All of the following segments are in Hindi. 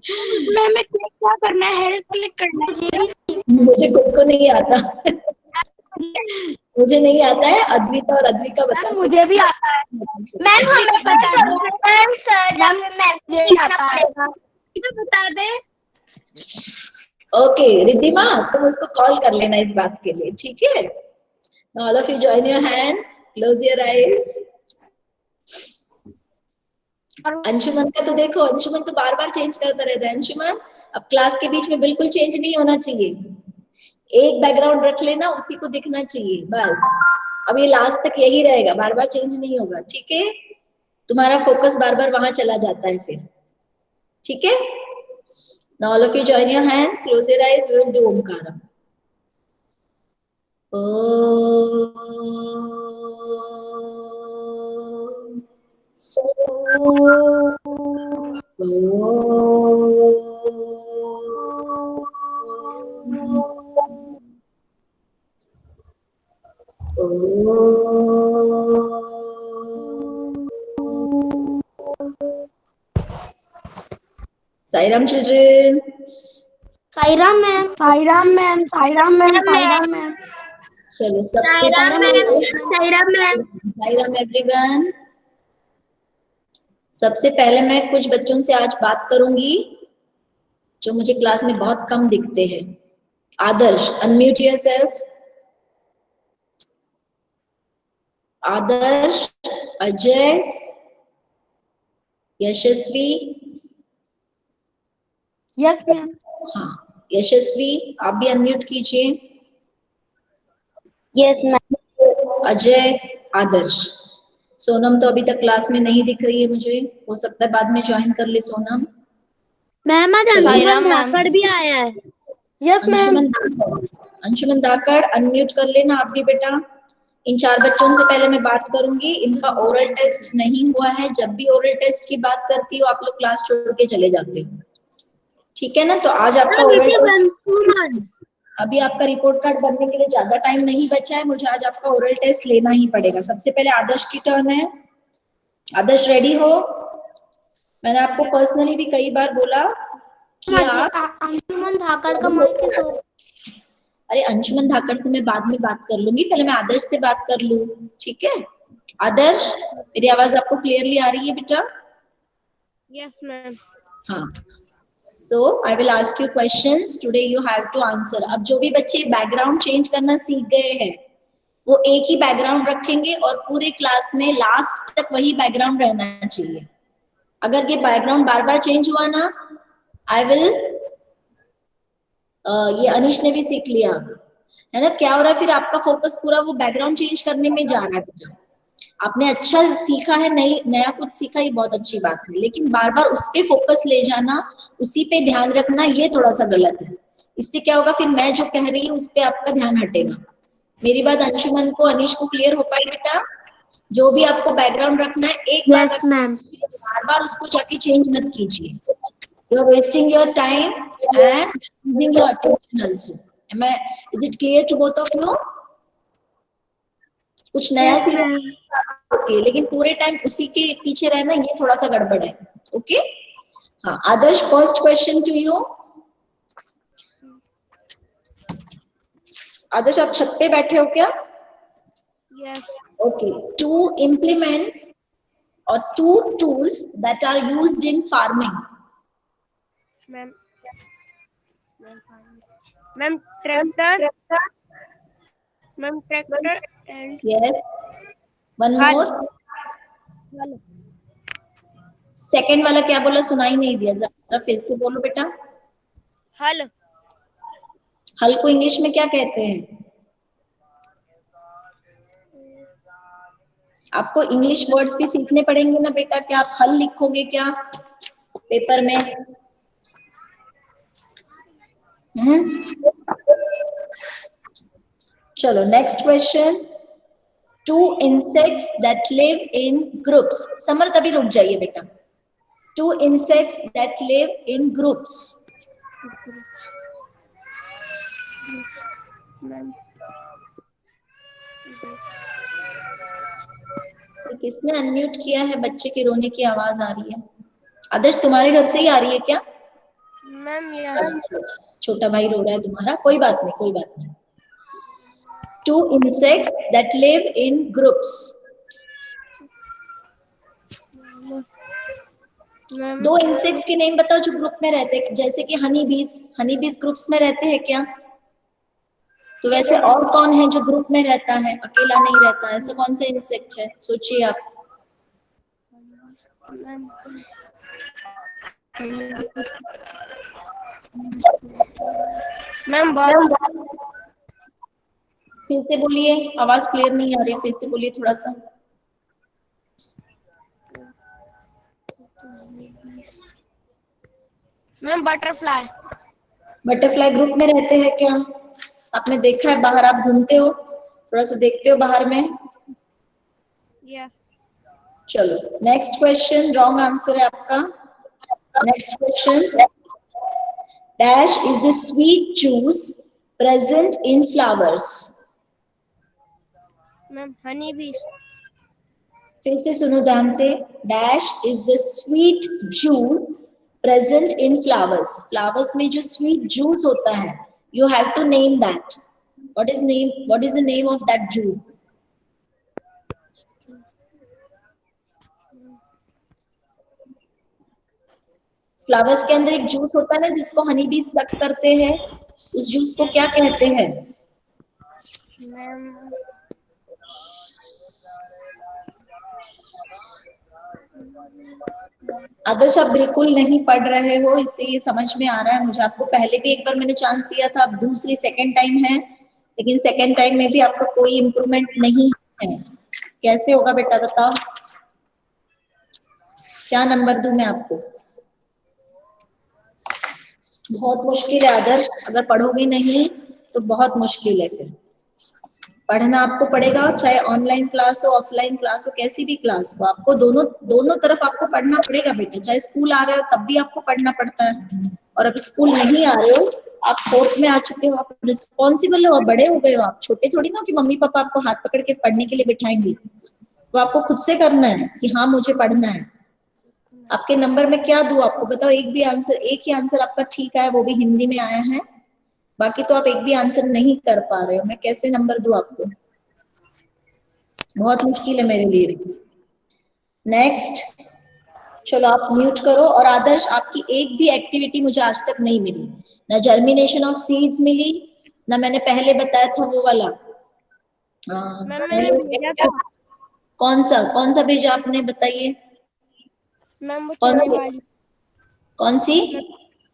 उसमें हमें क्या करना है, हेल्प क्लिक करना है। मुझे खुद को नहीं आता। मुझे नहीं आता है, अद्विता और अद्विका बता सकते। मुझे भी आता है मैम हमें पर सर या फिर मैम सीखना पड़ेगा। बता दे। ओके रिद्धिमा, तुम उसको कॉल कर लेना इस बात के लिए, ठीक है? All of you join your hands, close your eyes. Anshuman का तो देखो, अंशुमन तो बार बार चेंज करता रहता है। अंशुमन, अब क्लास के बीच में बिल्कुल चेंज नहीं होना चाहिए। एक बैकग्राउंड रख लेना, उसी को दिखना चाहिए बस। अब ये लास्ट तक यही रहेगा, बार बार चेंज नहीं होगा, ठीक है? तुम्हारा फोकस बार बार वहां चला जाता है फिर, ठीक है? Now all of you join your hands, close your eyes, we will do Omkaram. Sai Ram children. Sairam ma'am. Sairam ma'am, Sairam ma'am, Sairam ma'am. चलो सबसे Sairam ma'am, Sairam ma'am. Sai Ram everyone. सबसे पहले मैं कुछ बच्चों से आज बात करूंगी जो मुझे क्लास में बहुत कम दिखते हैं। Adarsh, unmute yourself. Adarsh, Ajay, Yashasvi. Yes ma'am. हाँ, यशस्वी आप भी अनम्यूट कीजिए। Yes ma'am. अजय, आदर्श। सोनम तो अभी तक क्लास में नहीं दिख रही है मुझे, हो सकता है बाद में ज्वाइन कर ले सोनम। मैम आज अंशुमन धाकड़ भी आया है। Yes ma'am. Anshuman Dhakad, Anshuman Dhakad unmute कर लेना आप भी बेटा। इन 4 बच्चों से पहले मैं बात करूंगी, इनका ओरल टेस्ट नहीं हुआ है। जब भी ओरल टेस्ट की बात करती हो आप लोग क्लास छोड़ के चले जाते हो, ठीक है ना? तो आज आपका ओरल टेस्ट, अभी आपका रिपोर्ट कार्ड बनने के लिए ज्यादा टाइम नहीं बचा है, मुझे आज आपका ओरल टेस्ट लेना ही पड़ेगा। सबसे पहले आदर्श की टर्न है। आदर्श रेडी हो? मैंने आपको पर्सनली भी कई बार बोला कि आप अंशुमन धाकड़ का माइक है तो। अरे अंशुमन धाकड़ से मैं बाद में बात कर लूंगी, पहले मैं आदर्श से बात कर लूं, ठीक है? आदर्श, मेरी आवाज आपको क्लियरली आ रही है बेटा? Yes ma'am. हाँ, so I will ask you questions today, you have to answer. अब जो भी बच्चे बैकग्राउंड चेंज करना सीख गए हैं वो एक ही बैकग्राउंड रखेंगे और पूरे क्लास में लास्ट तक वही बैकग्राउंड रहना चाहिए। अगर ये बैकग्राउंड बार बार चेंज हुआ ना, आई विल, ये अनिश ने भी सीख लिया है ना क्या हो रहा है, फिर आपका फोकस पूरा वो बैकग्राउंड चेंज करने में जा रहा है बेटा। आपने अच्छा सीखा है, नई नया कुछ सीखा, ये बहुत अच्छी बात है, लेकिन बार बार उस पे फोकस ले जाना, उसी पे ध्यान रखना, ये थोड़ा सा गलत है। इससे क्या होगा, फिर मैं जो कह रही हूँ उस पे आपका ध्यान हटेगा। मेरी बात अंशुमन को, अनिश को क्लियर हो पाई बेटा? जो भी आपको बैकग्राउंड रखना है एक बार यस मैम। बार बार उसको जाके चेंज मत कीजिए। You are wasting your time and losing your attention also. Is it clear to both of you? कुछ नया यस मैम। ओके, लेकिन पूरे टाइम उसी के पीछे रहना ये थोड़ा सा गड़बड़ है। ओके हाँ, आदर्श फर्स्ट क्वेश्चन टू यू। आदर्श आप छत पे बैठे हो क्या? Yes okay, 2 implements or 2 tools that are used in farming. Ma'am. Ma'am tractor, ma'am tractor and Yes, one हल। more. सेकंड वाला क्या बोला, सुनाई नहीं दिया, जरा फिर से बोलो बेटा। हल। हल को इंग्लिश में क्या कहते हैं? आपको इंग्लिश वर्ड्स भी सीखने पड़ेंगे ना बेटा, क्या आप हल लिखोगे क्या पेपर में? चलो next question. 2 insects that live in groups. Summer तभी रुक जाइए बेटा। 2 insects that live in groups. किसने अनम्यूट किया है? बच्चे के रोने की आवाज आ रही है। आदर्श तुम्हारे घर से ही आ रही है क्या? Ma'am yes. छोटा भाई रो रहा है तुम्हारा, कोई बात नहीं, कोई बात नहीं। 2 insects that live in groups. Ma'am 2 insects के नेम बताओ जो ग्रुप में रहते हैं, जैसे कि हनी बीज ग्रुप्स में रहते हैं क्या? तो वैसे और कौन है जो ग्रुप में रहता है, अकेला नहीं रहता है? ऐसा कौन सा इंसेक्ट है, सोचिए आप। मैम फिर से बोलिए, आवाज क्लियर नहीं आ रही है, फिर से बोलिए थोड़ा सा। Ma'am butterfly. बटरफ्लाई ग्रुप में रहते हैं क्या? आपने देखा है, बाहर आप घूमते हो, थोड़ा सा देखते हो बाहर में? यस। चलो नेक्स्ट क्वेश्चन, रॉन्ग आंसर है आपका। Next question, dash is the sweet juice present in flowers. Ma'am honey bees. फिर से सुनो ध्यान से, dash is the sweet juice present in flowers. Flowers में जो स्वीट जूस होता है, you have to name that. What is the name of that juice? Flowers के अंदर एक जूस होता है ना जिसको हनी बी सक करते हैं, उस जूस को क्या कहते हैं? मैम आदर्श आप बिल्कुल नहीं पढ़ रहे हो, इससे ये समझ में आ रहा है मुझे। आपको पहले भी एक बार मैंने चांस दिया था, अब दूसरी सेकंड टाइम है, लेकिन सेकंड टाइम में भी आपका कोई इम्प्रूवमेंट नहीं है। कैसे होगा बेटा बताओ, क्या नंबर दूं मैं आपको? बहुत मुश्किल है आदर्श, अगर पढ़ोगे नहीं तो बहुत मुश्किल है। फिर पढ़ना आपको पड़ेगा, चाहे ऑनलाइन क्लास हो, ऑफलाइन क्लास हो, कैसी भी क्लास हो, आपको दोनों तरफ आपको पढ़ना पड़ेगा बेटा। चाहे स्कूल आ रहे हो तब भी आपको पढ़ना पड़ता है, और अब स्कूल नहीं आ रहे हो, आप 4th में आ चुके हो, आप रिस्पॉन्सिबल हो, बड़े हो गए हो, आप छोटे थोड़ी ना कि मम्मी पापा आपको हाथ पकड़ के पढ़ने के लिए बिठाएंगे। तो आपको खुद से करना है कि हाँ मुझे पढ़ना है। आपके नंबर में क्या दूं आपको बताओ? एक ही आंसर आपका ठीक है, वो भी हिंदी में आया है, बाकी तो आप एक भी आंसर नहीं कर पा रहे हो। मैं कैसे नंबर दूं आपको? बहुत मुश्किल है मेरे लिए। नेक्स्ट, चलो आप म्यूट करो। और आदर्श, आपकी एक भी एक्टिविटी मुझे आज तक नहीं मिली, ना जर्मिनेशन ऑफ सीड्स मिली, ना मैंने पहले बताया था वो वाला। मैम मैंने भेजा था। कौन सा भेजा आपने, बताइए? मैम वो कौन चने सी वाली। कौन सी?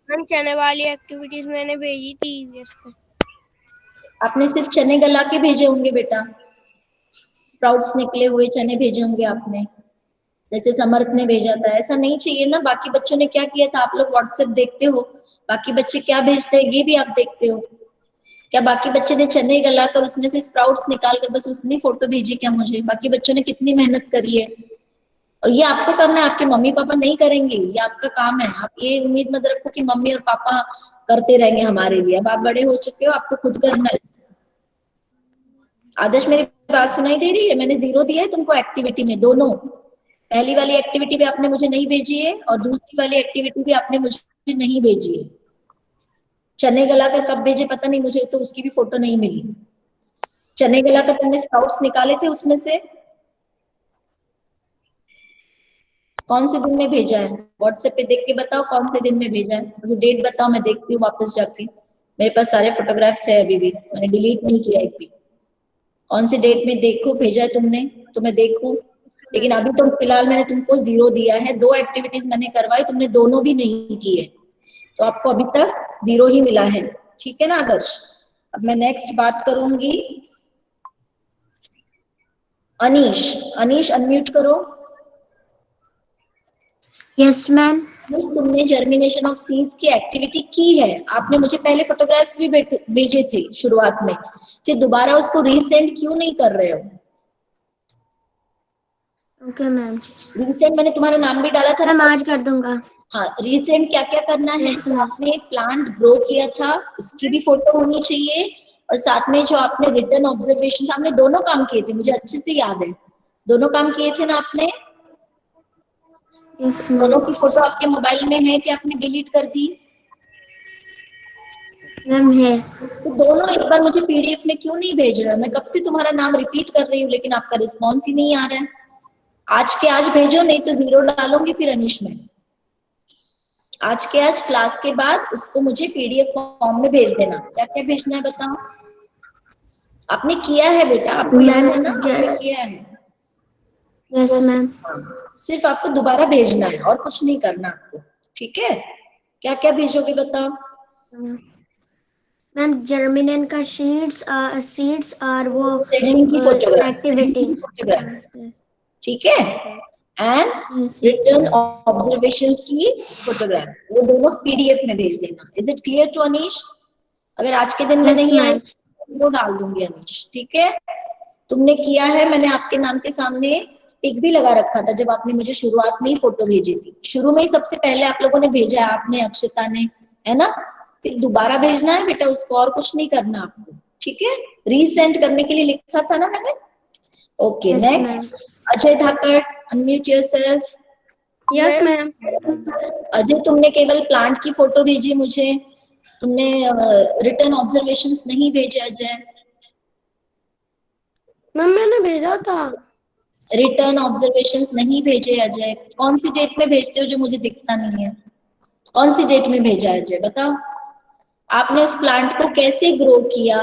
मैम चने वाली एक्टिविटीज मैंने भेजी थी ईवीएस पे। आपने सिर्फ चने गला के भेजे होंगे बेटा, स्प्राउट्स निकले हुए चने भेजे होंगे आपने, जैसे समर्थ ने भेजा था। ऐसा नहीं चाहिए ना। बाकी बच्चों ने क्या किया था, आप लोग व्हाट्सएप देखते हो, बाकी बच्चे क्या भेजते हैं ये भी आप देखते हो क्या? बाकी बच्चे ने चने गलाकर उसमें से स्प्राउट्स निकाल कर बस उसने फोटो भेजी क्या मुझे? बाकी बच्चों ने कितनी मेहनत करी है, और ये आपको करना है, आपके मम्मी पापा नहीं करेंगे, ये आपका काम है। आप ये उम्मीद मत रखो कि मम्मी और पापा करते रहेंगे हमारे लिए। अब आप बड़े हो चुके हो, आपको खुद करना है। आदर्श मेरी बात सुनाई दे रही है? मैंने 0 दिया है तुमको एक्टिविटी में, दोनों। पहली वाली एक्टिविटी भी आपने मुझे नहीं भेजी है, और दूसरी वाली एक्टिविटी भी आपने मुझे नहीं भेजी है। चने गलाकर कब भेजे पता नहीं, मुझे तो उसकी भी फोटो नहीं मिली। चने गलाकर तुमने स्प्राउट्स निकाले थे उसमें से, कौन से दिन में भेजा है? व्हाट्सएप पे देख के बताओ कौन से दिन में भेजा है, मुझे डेट बताओ, मैं देखती हूँ वापस जाके। मेरे पास सारे फोटोग्राफ्स है अभी भी, मैंने डिलीट नहीं किया एक भी। कौन सी डेट में देखो भेजा है तुमने, तो मैं देखूं। लेकिन अभी तो फिलहाल मैंने तुमको 0 दिया है। 2 एक्टिविटीज मैंने करवाई, तुमने दोनों भी नहीं की है, तो आपको अभी तक 0 ही मिला है। ठीक है ना आदर्श? अब मैं नेक्स्ट बात करूंगी अनीश। अनीश अनम्यूट करो। Yes ma'am. तुमने जर्मिनेशन ऑफ सीड्स की एक्टिविटी की है, आपने मुझे पहले फोटोग्राफ्स भी भेजे थे शुरुआत में, फिर दोबारा उसको रीसेंड क्यों नहीं कर रहे हो? Okay ma'am. रीसेंड मैंने तुम्हारा नाम भी डाला था। मैम आज कर दूंगा। हाँ, रीसेंट क्या क्या करना है? Yes, ma'am. आपने प्लांट ग्रो किया था उसकी भी फोटो होनी चाहिए, और साथ में जो आपने रिटर्न ऑब्जर्वेशन, आपने दोनों काम किए थे, मुझे अच्छे से याद है। दोनों काम किए थे ना आपने? यस दोनों मैम। की फोटो आपके मोबाइल में है कि आपने डिलीट कर दी? मैम है। तो दोनों एक बार मुझे पीडीएफ में क्यों नहीं भेज रहे हो? मैं कब से तुम्हारा नाम रिपीट कर रही हूँ लेकिन आपका रिस्पॉन्स ही नहीं आ रहा है। आज के आज भेजो, नहीं तो 0 डालूंगी फिर अनिश में। आज के आज क्लास के बाद उसको मुझे पीडीएफ फॉर्म में भेज देना। क्या क्या भेजना है बताओ? आपने किया है बेटा, आपको याद है ना? आपने किया है। Yes ma'am. सिर्फ आपको दोबारा भेजना है और कुछ नहीं करना आपको, ठीक है? क्या क्या भेजोगे बताओ? मैम जर्मिनेंट का सीड्स और वो सेडलिंग की फोटोग्राफ, एक्टिविटी। ठीक है? एंड रिटर्न ऑब्जर्वेशंस की फोटोग्राफ, वो दोनों पीडीएफ में भेज देना। Is it clear to Anish? अगर आज के दिन में नहीं आए तो डाल दूंगी अनीश, ठीक है? तुमने किया है, मैंने आपके नाम के सामने टिक भी लगा रखा था जब आपने मुझे शुरुआत में ही फोटो भेजी थी। शुरू में ही सबसे पहले आप लोगों ने भेजा है, आपने, अक्षता ने, है ना? फिर दोबारा भेजना है बेटा उसको, और कुछ नहीं करना आपको, ठीक है? रीसेंड करने के लिए लिखा था ना मैंने। Okay, next Ajay Dhakad, unmute yourself. Yes ma'am. Ajay तुमने केवल प्लांट की फोटो भेजी मुझे, तुमने रिटर्न ऑब्जर्वेशंस नहीं भेजे अजय। मैम मैंने भेजा था। रिटर्न ऑब्जर्वेशंस नहीं भेजे अजय। कौन सी डेट में भेजते हो जो मुझे दिखता नहीं है? कौन सी डेट में भेजा अजय बताओ? आपने उस प्लांट को कैसे ग्रो किया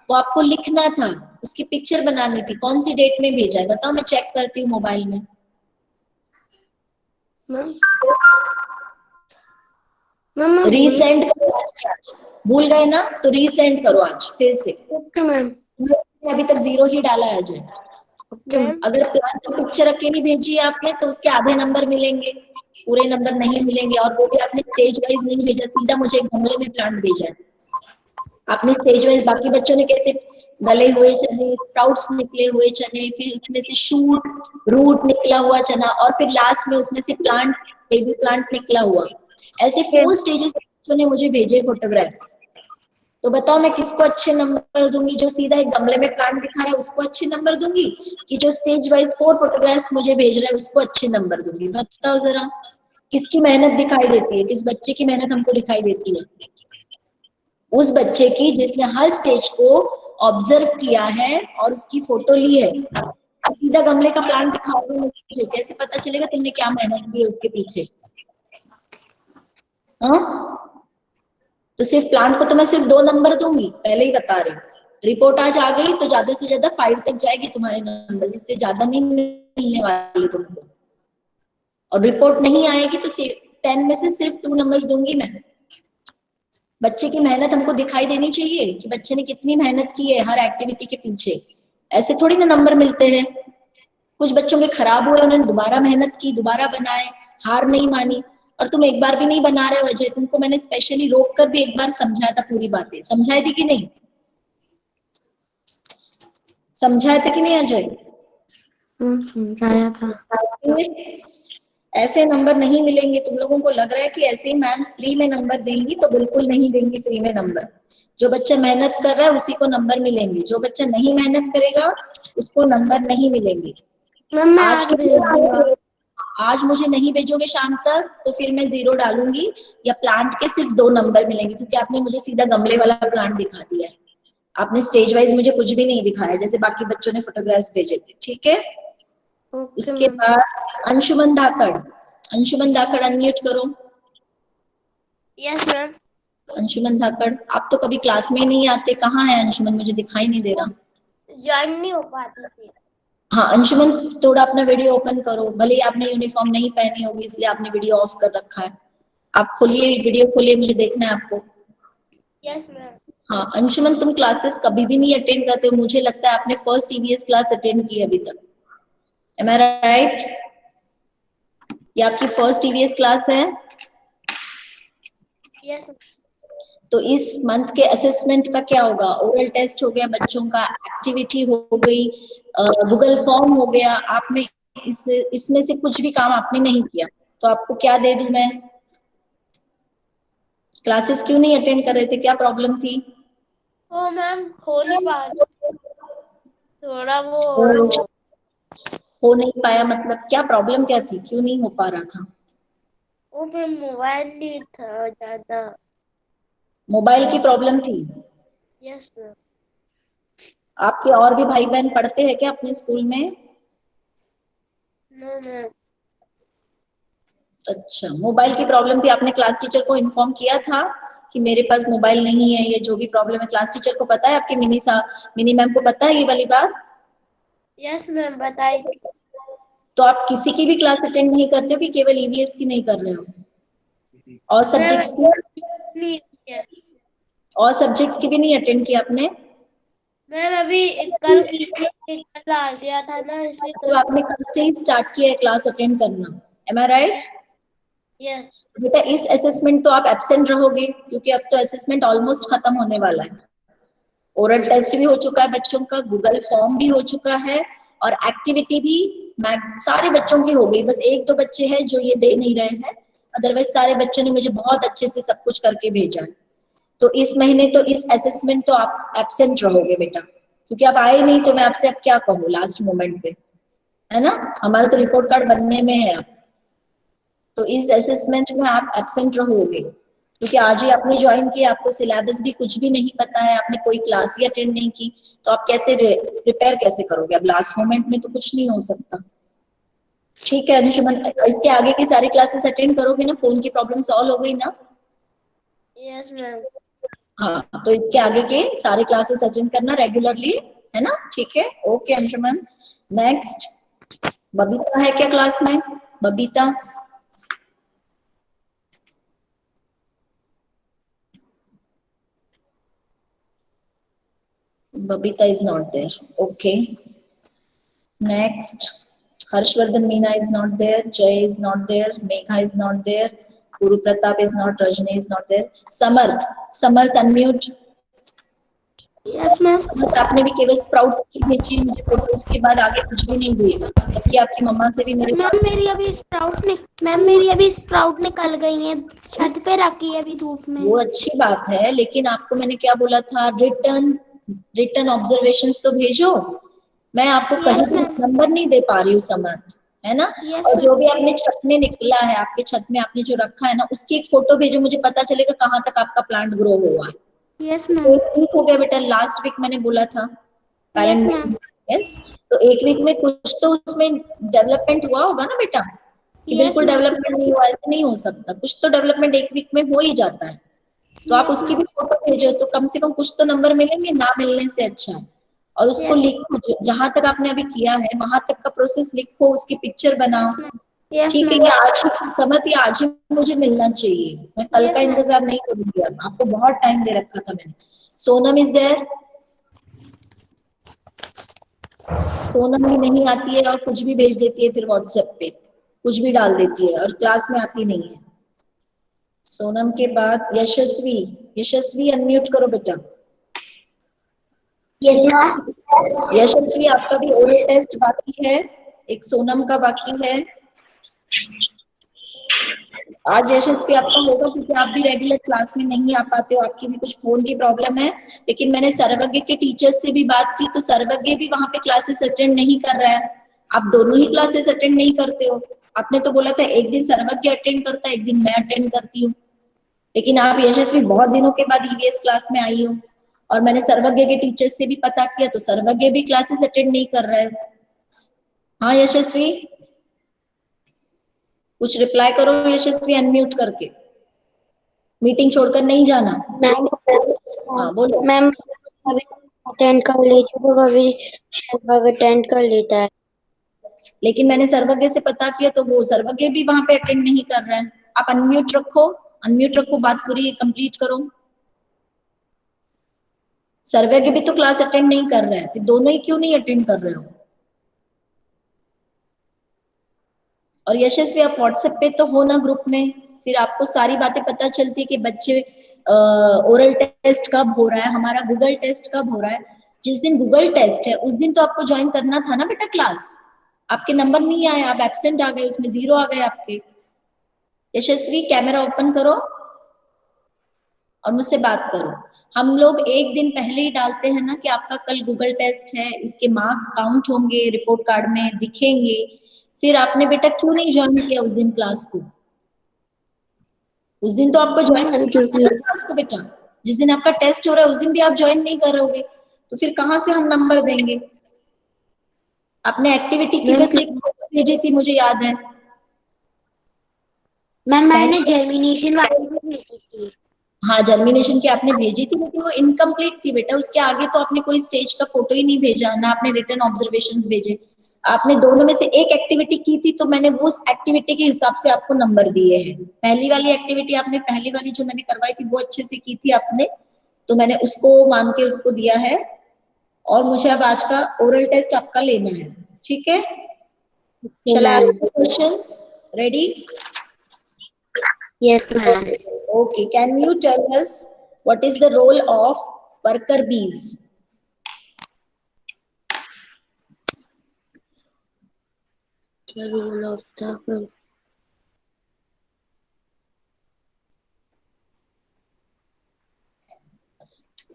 वो आपको लिखना था, उसकी पिक्चर बनानी थी। कौन सी डेट में भेजा है बताओ, मैं चेक करती हूँ मोबाइल में। मैम रीसेंड करो आज के आज। भूल गए ना तो रीसेंड करो आज फिर से। Okay ma'am. अभी तक 0 ही डाला है अजय। मैम अगर प्लान की पिक्चर अकेली भेजी है आपने तो उसके आधे नंबर मिलेंगे, पूरे नंबर नहीं मिलेंगे। और वो भी आपने स्टेज वाइज नहीं भेजा, सीधा मुझे एक गमले में प्लांट भेजा है आपने स्टेज वाइज। बाकी बच्चों ने कैसे गले हुए चने, स्प्राउट्स निकले हुए चने, फिर उसमें से शूट रूट निकला हुआ चना, और फिर लास्ट में उसमें से प्लांट, बेबी प्लांट निकला हुआ। ऐसे 4 स्टेजेस बच्चों ने मुझे भेजे फोटोग्राफ्स। तो बताओ मैं किसको अच्छे नंबर दूंगी? जो सीधा एक गमले में प्लांट दिखा रहा है उसको अच्छे नंबर दूंगी, कि जो स्टेज वाइज 4 फोटोग्राफ्स मुझे भेज रहा है उसको अच्छे नंबर दूंगी? बताओ जरा, किसकी मेहनत दिखाई देती है? किस बच्चे की मेहनत हमको दिखाई देती है? उस बच्चे की जिसने हर स्टेज को ऑब्जर्व किया है और उसकी फोटो ली है। सीधा गमले का प्लांट दिखाओगे मुझे, कैसे पता चलेगा तुमने क्या मेहनत की है उसके पीछे? हाँ, तो सिर्फ प्लांट को तो मैं सिर्फ 2 नंबर दूंगी, पहले ही बता रही। रिपोर्ट आज आ गई तो ज्यादा से ज्यादा 5 तक जाएगी तुम्हारे नंबर, इससे ज्यादा नहीं मिलने वाले तुमको। और रिपोर्ट नहीं आएगी तो 10 में से सिर्फ 2 नंबर्स दूंगी मैं। बच्चे की मेहनत हमको दिखाई देनी चाहिए कि बच्चे ने कितनी मेहनत की है हर एक्टिविटी के पीछे। ऐसे थोड़ी ना नंबर मिलते हैं। कुछ बच्चों के खराब हुए, उन्होंने दोबारा मेहनत की, दोबारा बनाए, हार नहीं मानी। और तुम एक बार भी नहीं बना रहे हो अजय, तुमको मैंने स्पेशली रोक कर भी एक बार समझाया था, पूरी बातें समझाई थी कि नहीं? समझाए थे कि नहीं अजय? समझाया था। ऐसे नंबर नहीं मिलेंगे। तुम लोगों को लग रहा है कि ऐसे ही मैम फ्री में नंबर देंगी, तो बिल्कुल नहीं देंगी फ्री में नंबर। जो बच्चा मेहनत कर रहा है उसी को नंबर मिलेंगे, जो बच्चा नहीं मेहनत करेगा उसको नंबर नहीं मिलेंगे। मैम आज मुझे नहीं भेजोगे शाम तक तो फिर मैं 0 डालूंगी, या प्लांट के सिर्फ 2 नंबर मिलेंगे, क्योंकि आपने मुझे सीधा गमले वाला प्लांट दिखा दिया है। आपने स्टेज वाइज मुझे कुछ भी नहीं दिखाया जैसे बाकी बच्चों ने फोटोग्राफ्स भेजे थे, ठीक है? उसके बाद अंशुमन धाकड़, अंशुमन धाकड़ अनम्यूट करो। Yes ma'am. अंशुमन धाकड़, आप तो कभी क्लास में ही नहीं आते, कहाँ है अंशुमन? मुझे दिखाई नहीं दे रहा। ज्वाइन नहीं हो पाती थी। हाँ अंशुमन, थोड़ा अपना वीडियो ओपन करो। भले ही आपने यूनिफॉर्म नहीं पहनी होगी इसलिए आपने वीडियो ऑफ कर रखा है। आप खोलिए वीडियो, खोलिए, मुझे देखना है आपको। Yes ma'am. हाँ अंशुमन, तुम क्लासेस कभी भी नहीं अटेंड करते हो। मुझे लगता है आपने फर्स्ट ईवीएस क्लास अटेंड की अभी तक। एम आई राइट? ये आपकी फर्स्ट ईवीएस क्लास है? यस। तो इस मंथ के असेसमेंट का क्या होगा? ओरल टेस्ट हो गया बच्चों का, एक्टिविटी हो गई, गूगल फॉर्म हो गया। आप में इसमें से कुछ भी काम आपने नहीं किया तो आपको क्या दे दूं मैं? क्लासेस क्यों नहीं अटेंड कर रहे थे? क्या प्रॉब्लम थी? ओ मैम हो नहीं पा रहा, थोड़ा वो हो नहीं पाया मतलब क्या प्रॉब्लम क्या थी? क्यों नहीं हो पा रहा था? फिर मोबाइल नहीं था ज्यादा। मोबाइल की प्रॉब्लम थी? Yes ma'am. आपके और भी भाई बहन पढ़ते हैं क्या अपने स्कूल में? No ma'am. अच्छा, मोबाइल की प्रॉब्लम थी, आपने क्लास टीचर को इन्फॉर्म किया था कि मेरे पास मोबाइल नहीं है, ये जो भी प्रॉब्लम है? क्लास टीचर को पता है, आपकी मिनी मैम को पता है ये वाली बात? यस मैम, बताई थी। तो आप किसी की भी क्लास अटेंड नहीं करते हो कि केवल ईवीएस की नहीं कर रहे हो? और सब्जेक्ट्स की? नहीं किया। और सब्जेक्ट्स की भी नहीं अटेंड किया आपने? मैम अभी कल डाल दिया था ना, इसलिए तो आपने कल से ही स्टार्ट किया है क्लास अटेंड करना, एम आई राइट? यस। बेटा इस असेसमेंट तो आप एब्सेंट रहोगे, क्योंकि अब तो असेसमेंट ऑलमोस्ट खत्म होने वाला है। ओरल टेस्ट भी हो चुका है बच्चों का, गूगल फॉर्म भी हो चुका है, और एक्टिविटी भी सारे बच्चों की हो गई। बस एक दो बच्चे हैं जो ये दे नहीं रहे हैं, अदरवाइज सारे बच्चों ने मुझे बहुत अच्छे से सब कुछ करके भेजा है। तो इस महीने तो इस असेसमेंट तो आप एब्सेंट रहोगे बेटा, क्योंकि आप आए नहीं, तो मैं आपसे अब क्या कहूँ लास्ट मोमेंट पे, है ना? हमारा तो रिपोर्ट कार्ड बनने में है अब। तो इस असेसमेंट में आप एब्सेंट रहोगे, क्योंकि आज ही आपने ज्वाइन किया, आपको सिलेबस भी कुछ भी नहीं पता है, आपने कोई क्लास ही अटेंड नहीं की, तो आप कैसे प्रिपेयर कैसे करोगे? अब लास्ट मोमेंट में तो कुछ नहीं हो सकता। ठीक है अंशुमन, इसके आगे की सारी क्लासेस अटेंड करोगे ना? फोन की प्रॉब्लम सॉल्व हो गई ना? Yes ma'am. हाँ, तो इसके आगे के सारे क्लासेस अटेंड करना रेगुलरली, है ना? ठीक है, ओके अंशुमन। नेक्स्ट, बबीता है क्या क्लास में? Babita, Babita is not there. Okay. Next, Harshvardhan Meena is not there. Jay is not there. Megha is not there. Guru Pratap is not. Rajni is not there. Samarth unmute. Yes ma'am. आपने भी केवल स्प्राउट्स की भेजी मुझे फोटो, उसके बाद आगे कुछ भी नहीं भेजा, जबकि आपकी मम्मा से भी मेरे मैम मेरी अभी स्प्राउट निकल गई हैं, छत पे रखी है अभी धूप में। वो अच्छी बात है, लेकिन आपको मैंने क्या बोला था? रिटर्न ऑब्जर्वेशंस तो भेजो। मैं आपको कहीं भी नंबर नहीं दे पा रही हूँ समर्थ, है ना? और जो भी आपने छत में निकला है, आपके छत में आपने जो रखा है ना, उसकी एक फोटो भेजो, मुझे पता चलेगा कहाँ तक आपका प्लांट ग्रो हुआ है। Yes ma'am. एक वीक हो गया बेटा, लास्ट वीक मैंने बोला था। Yes ma'am. यस, तो एक वीक में कुछ तो उसमें डेवलपमेंट हुआ होगा ना बेटा, कि बिल्कुल डेवलपमेंट नहीं हुआ, ऐसे नहीं हो सकता। कुछ तो डेवलपमेंट एक वीक में हो ही जाता है। तो आप उसकी भी फोटो भेजो, तो कम से कम कुछ तो नंबर मिलेंगे, ना मिलने से अच्छा है। और उसको लिखो, जहां तक आपने अभी किया है वहां तक का प्रोसेस लिखो, उसकी पिक्चर बनाओ। ठीक है, ये आज समझ, ये आज ही मुझे मिलना चाहिए, मैं कल का इंतजार नहीं करूंगी। अब आपको बहुत टाइम दे रखा था मैंने। Sonam is there? सोनम भी नहीं आती है, और कुछ भी भेज देती है, फिर व्हाट्सएप पे कुछ भी डाल देती है, और क्लास में आती नहीं है। सोनम के बाद यशस्वी। यशस्वी अनम्यूट करो बेटा। यशस्वी, आपका भी ओरल टेस्ट बाकी है, एक सोनम का बाकी है। आज यशस्वी आपका होगा, क्योंकि आप भी रेगुलर क्लास में नहीं आ पाते हो, आपकी भी कुछ फोन की प्रॉब्लम है। लेकिन मैंने सर्वज्ञ के टीचर्स से भी बात की, तो सर्वज्ञ भी वहां पे क्लासेस अटेंड नहीं कर रहा है। आप दोनों ही क्लासेस अटेंड नहीं करते हो। आपने तो बोला था एक दिन सर्वज्ञ अटेंड करता है, एक दिन मैं अटेंड करती हूँ। लेकिन आप यशस्वी बहुत दिनों के बाद ईवीएस क्लास में आई हो, और मैंने सर्वज्ञ के टीचर्स से भी पता किया, तो सर्वज्ञ भी क्लासेस अटेंड नहीं कर रहा है। हाँ यशस्वी, कुछ रिप्लाई करो यशस्वी, अनम्यूट करके। मीटिंग छोड़कर नहीं जाना। हाँ बोलो। मैम अभी अटेंड कर लीजिए, तो अभी शायद अटेंड कर लेता है। लेकिन मैंने सर्वज्ञ से पता किया, तो वो सर्वज्ञ भी वहां पे अटेंड नहीं कर रहा है। आप अनम्यूट रखो, अनम्यूट रखो, बात पूरी कंप्लीट करो। सर्वज्ञ भी तो क्लास अटेंड नहीं कर रहे हैं, फिर दोनों ही क्यों नहीं अटेंड कर रहे हो? और यशस्वी, आप व्हाट्सएप पे तो हो ना ग्रुप में, फिर आपको सारी बातें पता चलती है कि बच्चे ओरल टेस्ट कब हो रहा है, हमारा गूगल टेस्ट कब हो रहा है। जिस दिन गूगल टेस्ट है उस दिन तो आपको ज्वाइन करना था ना बेटा क्लास। आपके नंबर नहीं आए, आप एब्सेंट आ गए, उसमें 0 आ गए आपके। यशस्वी, कैमरा ओपन करो और मुझसे बात करो। हम लोग एक दिन पहले ही डालते हैं ना कि आपका कल गूगल टेस्ट है, इसके मार्क्स काउंट होंगे, रिपोर्ट कार्ड में दिखेंगे। फिर आपने बेटा क्यों नहीं ज्वाइन किया उस दिन क्लास को? उस दिन तो आपको ज्वाइन करना था क्लास को बेटा। जिस दिन आपका टेस्ट हो रहा है उस दिन भी आप ज्वाइन नहीं करोगे तो फिर कहाँ से हम नंबर देंगे? आपने एक्टिविटी की मैम बस एक फोटो भेजी थी, मुझे याद है। मैम मैंने पहले जर्मिनेशन वाली भी भेजी थी। हाँ, जर्मिनेशन की आपने भेजी थी लेकिन वो इनकम्प्लीट थी बेटा, उसके आगे तो आपने कोई स्टेज का फोटो ही नहीं भेजा, ना आपने रिटर्न ऑब्जर्वेशंस भेजे। आपने दोनों में से एक एक्टिविटी की थी तो मैंने उस एक्टिविटी के हिसाब से आपको नंबर दिए हैं। पहली वाली एक्टिविटी आपने, पहली वाली जो मैंने करवाई थी वो अच्छे से की थी आपने, तो मैंने उसको मान के उसको दिया है। और मुझे अब आज का ओरल टेस्ट आपका लेना है, ठीक है? Shall I ma'am ask you questions? Ready? Yes ma'am. Okay. Can you tell us what is the role of worker bees? The role of the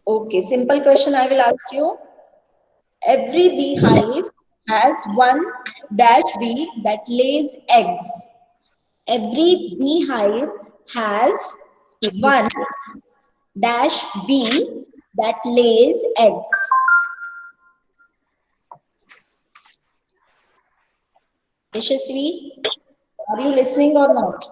Okay. Simple question I will ask you. Every beehive has one dash bee that lays eggs. Every beehive has one dash bee that lays eggs. Yashasvi, are you listening or not?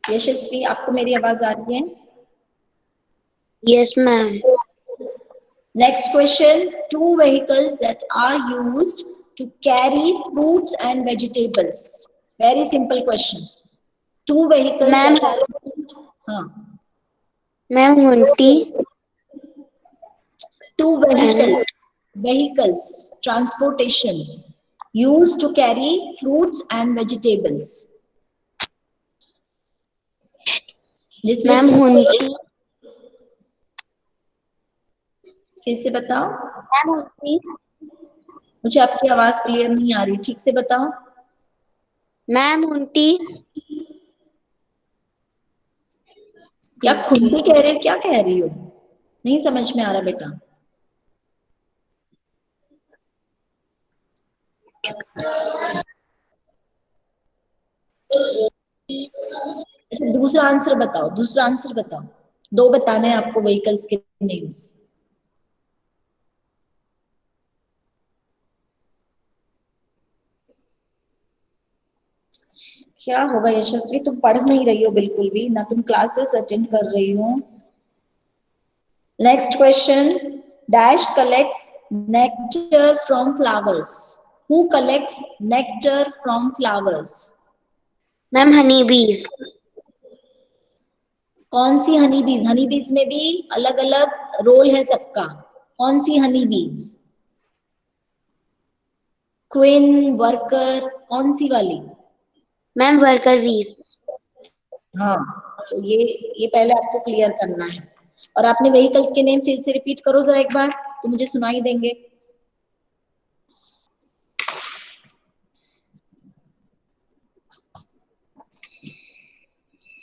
यशस्वी, आपको मेरी आवाज आ रही है? Yes ma'am. Next question. Two vehicles that are used to carry fruits and vegetables. Very simple question. Two vehicles ma'am that are used. हाँ. Ma'am Hunti Two and vehicles, transportation used to carry fruits and vegetables. जिसमें मैम हुंटी फिर से बताओ, मैम हुंटी मुझे आपकी आवाज क्लियर नहीं आ रही, ठीक से बताओ। मैम हुंटी क्या खुंटी कह रहे हो, क्या कह रही हो? नहीं समझ में आ रहा बेटा। अच्छा, दूसरा आंसर बताओ, दूसरा आंसर बताओ। दो बताने हैं आपको व्हीकल्स के नेम्स। क्या होगा यशस्वी, तुम पढ़ नहीं रही हो बिल्कुल भी, ना तुम क्लासेस अटेंड कर रही हो। Next question. Dash collects nectar from flowers. Who collects nectar from flowers? Ma'am honey बीज कौन सी हनी बीज? हनी बीज में भी अलग अलग रोल है सबका। कौन सी हनी बीज? क्वीन, वर्कर, कौन सी वाली? मैम वर्कर बीज। हाँ, तो ये पहले आपको क्लियर करना है। और आपने व्हीकल्स के नेम फिर से रिपीट करो जरा एक बार, तो मुझे सुनाई देंगे।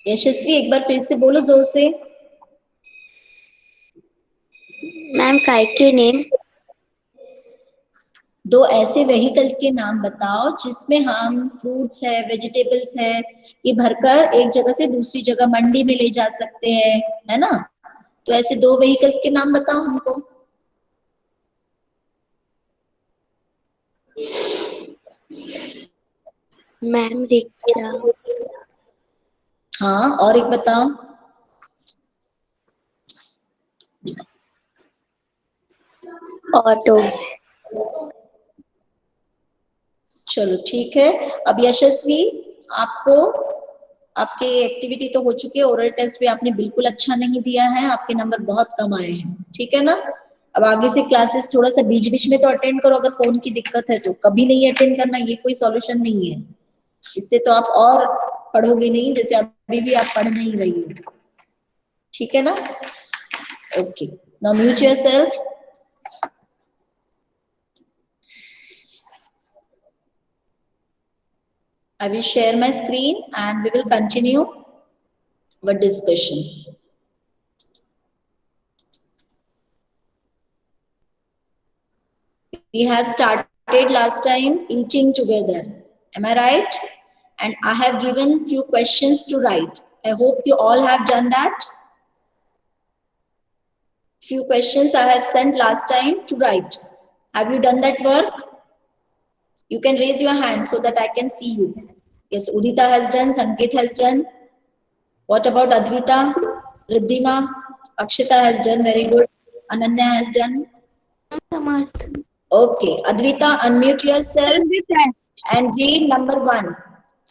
यशस्वी, एक बार फिर से बोलो जोर से। मैम काइट के नेम दो ऐसे व्हीकल्स के नाम बताओ जिसमें हम फ्रूट्स है, वेजिटेबल्स है, ये भरकर एक जगह से दूसरी जगह मंडी में ले जा सकते हैं, है ना? तो ऐसे दो व्हीकल्स के नाम बताओ हमको। मैम रिक्शा हाँ, और एक बताओ। ऑटो। चलो ठीक है। अब यशस्वी, आपको आपकी एक्टिविटी तो हो चुकी है, ओरल टेस्ट भी आपने बिल्कुल अच्छा नहीं दिया है, आपके नंबर बहुत कम आए हैं, ठीक है ना? अब आगे से क्लासेस थोड़ा सा बीच बीच में तो अटेंड करो, अगर फोन की दिक्कत है तो। कभी नहीं अटेंड करना ये कोई सॉल्यूशन नहीं है, इससे तो आप और पढ़ोगे नहीं, जैसे अभी भी आप पढ़ नहीं रही हो, ठीक है ना? Okay, now mute yourself. I will share my screen and we will continue our discussion. We have started last time eating together. Am I right? and I have given few questions to write. I hope you all have done that. Few questions I have sent last time to write. Have you done that work? You can raise your hand so that I can see you. Yes, Udita has done, Sanket has done. What about Advita, Riddhima? Akshita has done, very good. Ananya has done. Okay, Advita, unmute yourself and read number 1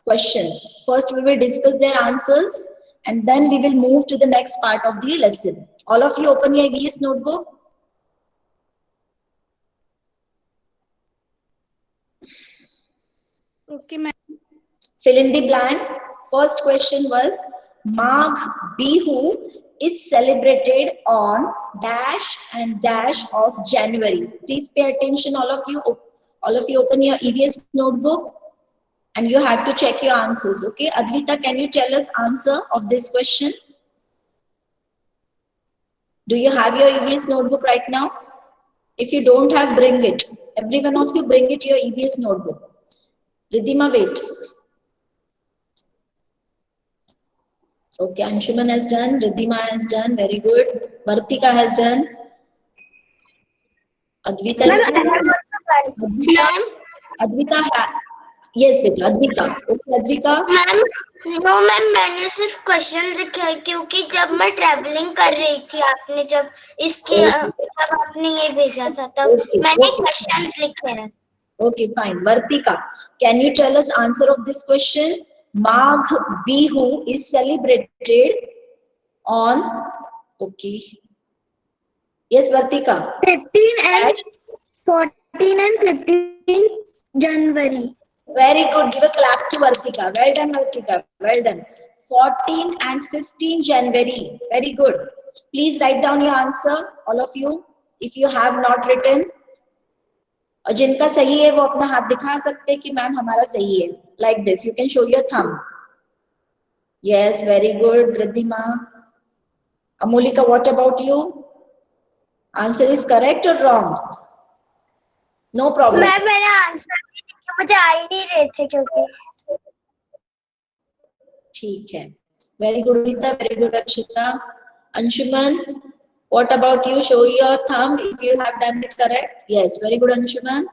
question. First, we will discuss their answers and then we will move to the next part of the lesson. All of you open your EVS notebook. Okay, ma'am. Fill in the blanks. First question was, Magh Bihu is celebrated on dash and dash of January. Please pay attention, all of you. All of you open your EVS notebook and you have to check your answers. Okay, Advita, can you tell us answer of this question? Do you have your EVS notebook right now? If you don't have, bring it. Every one of you bring it your EVS notebook. Riddhima, wait. Okay, Anshuman has done, Riddhima has done, very good. Vartika has done. Advita, Advita, yes, beta, Advita. Okay, Advita. Ma'am no ma'am मैंने सिर्फ क्वेश्चन लिखा है क्योंकि जब मैं ट्रैवलिंग कर रही थी आपने जब इसके जब आपने ये भेजा था तब मैंने क्वेश्चंस लिखे हैं. Okay, fine. Vartika, can you tell us answer of this question? Magh Bihu is celebrated on, okay. Yes, Vartika. 15 and 14 and 15 January. Very good. Give a clap to Vartika. Well done, Vartika. Well done. 14 and 15 January. Very good. Please write down your answer, all of you. If you have not written, और जिनका सही है वो अपना हाथ दिखा सकते हैं कि मैम हमारा सही है. Like this, you can show your thumb. Yes, very good, Riddhima. Amolika, what about you? Answer is correct or wrong? No problem. मैंने आंसर मुझे आ ही नहीं रहे थे क्योंकि ठीक है. Very good, Rita. Very good, Akshita. Anshuman, what about you? Show your thumb if you have done it correct. Yes, very good, Anshuman.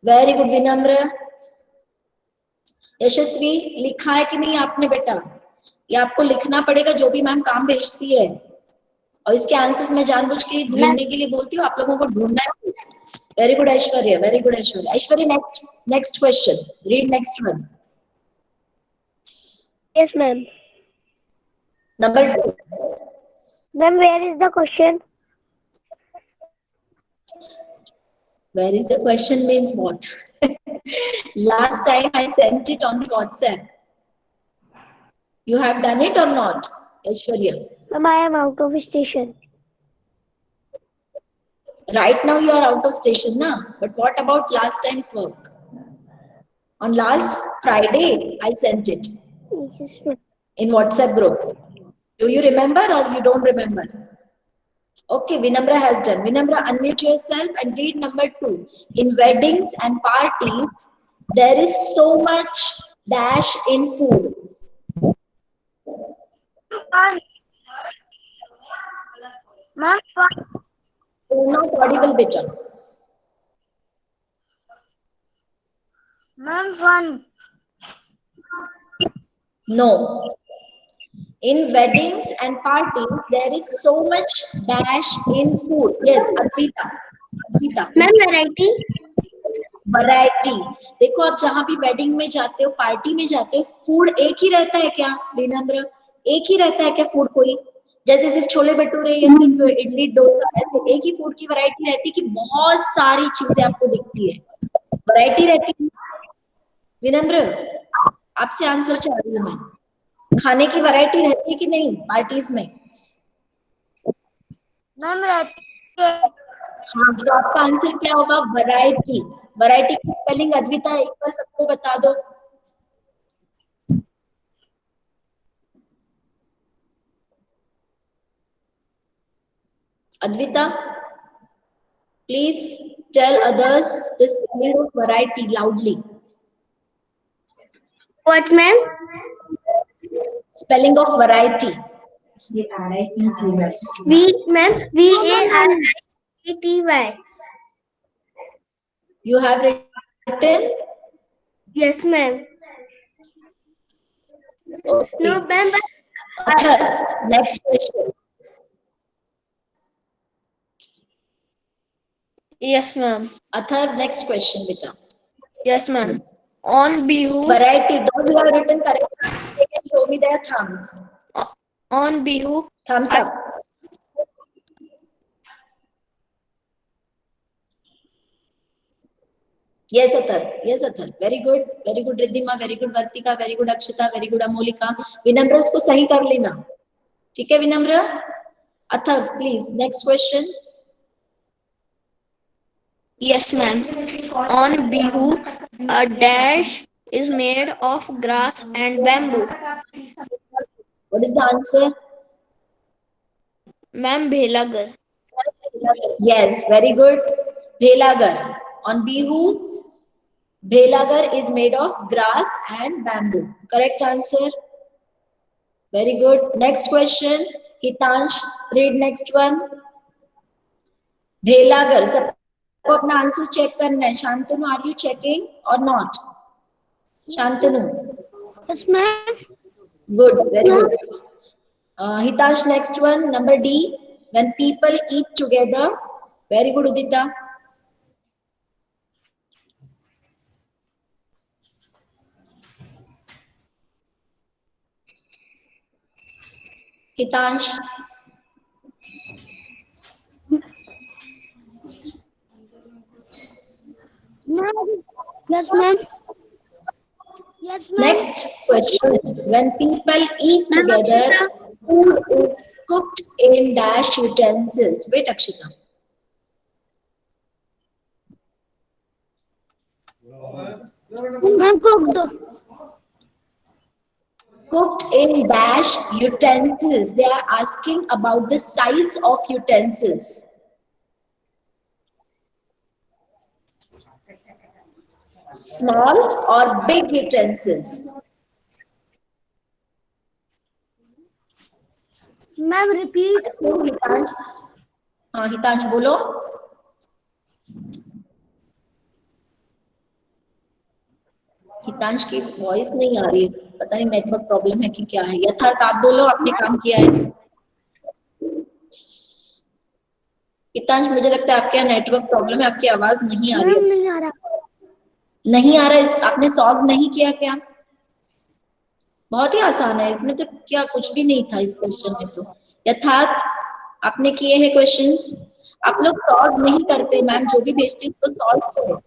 Very good, Vinamra. यशस्वी, लिखा है कि नहीं आपने बेटा? ये आपको लिखना पड़ेगा जो भी मैम काम भेजती है. और इसके आंसर्स मैं जानबूझ के ढूंढने के लिए बोलती हूँ, आप लोगों को ढूंढना है. Very good Aishwarya, very good Aishwarya. Aishwarya, next question. Read next one. Yes, ma'am. Number 2. Ma'am, where is the question? Where is the question means what? Last time I sent it on the WhatsApp. You have done it or not, Aishwarya? Ma'am, I am out of station. Right now you are out of station, na? But what about last time's work? On last Friday, I sent it Yes, ma'am. in WhatsApp group. Do you remember or you don't remember? Okay, Vinamra has done. Vinamra, unmute yourself and read number 2. In weddings and parties, there is so much dash in food. Ma'am, You're not audible, beta. Ma'am, one. No. In weddings and parties, there is so much dash in food. Yes, Advita. Advita. Ma'am, variety. Variety. देखो आप जहां भी वेडिंग में जाते हो, पार्टी में जाते हो, फूड एक ही रहता है क्या विनम्र? एक ही रहता है क्या फूड? कोई जैसे सिर्फ छोले भटूरे या सिर्फ इडली डोसा, ऐसे एक ही फूड की वैरायटी रहती है कि बहुत सारी चीजें आपको दिखती है? वैरायटी रहती है विनम्र. आपसे आंसर चाह रही हूँ मैं. खाने की वैरायटी रहती है कि नहीं पार्टीज में? मैम, रहती है. हाँ, तो आपका आंसर क्या होगा? वैरायटी. वैरायटी की स्पेलिंग अद्विता एक बार सबको बता दो. Advita, please tell others the spelling of variety loudly. What, ma'am? Spelling of variety. Ma'am, VARIETY. You have written? Yes, ma'am. Okay. No, ma'am, but Athar, next question. Yes, ma'am. Athar, next question, beta. Yes, ma'am. On Bihu, Variety. Those who have written correct, they can show me their thumbs. on Bihu, Thumbs up. Yes, Athar. Yes, Athar. Very good. Very good, Riddhima. Very good, Vartika. Very good, Akshita. Very good, Amolika. विनम्र उसको सही कर लेना. ठीक है, विनम्र? Athar, please. Next question. yes, ma'am. On Bihu, a dash is made of grass and bamboo. What is the answer? Ma'am, Bhelagar. Yes, very good. Bhelagar. On Bihu, Bhelagar is made of grass and bamboo. Correct answer. Very good. Next question. Hitansh, read next one. Bhelagar. सबको अपना आंसर चेक करना है. Shantanu, are you checking or not? Shantanu. yes, ma'am. Good. Very good. Hitansh, next one. Number D. When people eat together. Very good, Udita. Hitansh. Yes, ma'am. Yes, ma'am. Next question. When people eat together, food is cooked in dash utensils. Wait, Akshita. Ma'am, cooked. Cooked in dash utensils. They are asking about the size of utensils. Small or big utensils? Ma'am, repeat. Hitansh, हाँ हितांश बोलो. हितांश की वॉइस नहीं आ रही है, पता नहीं नेटवर्क प्रॉब्लम है कि क्या है. यथार्थ आप बोलो, आपने काम किया है तो. हितांश, मुझे लगता है आपके यहाँ नेटवर्क प्रॉब्लम है, आपकी आवाज नहीं आ रही है. नहीं आ रहा. नहीं आ रहा है. आपने सॉल्व नहीं किया क्या? बहुत ही आसान है, इसमें तो क्या कुछ भी नहीं था इस क्वेश्चन में. तो यथार्थ आपने किए हैं क्वेश्चंस. आप लोग सॉल्व नहीं करते. मैम जो भी भेजती है उसको सॉल्व करो.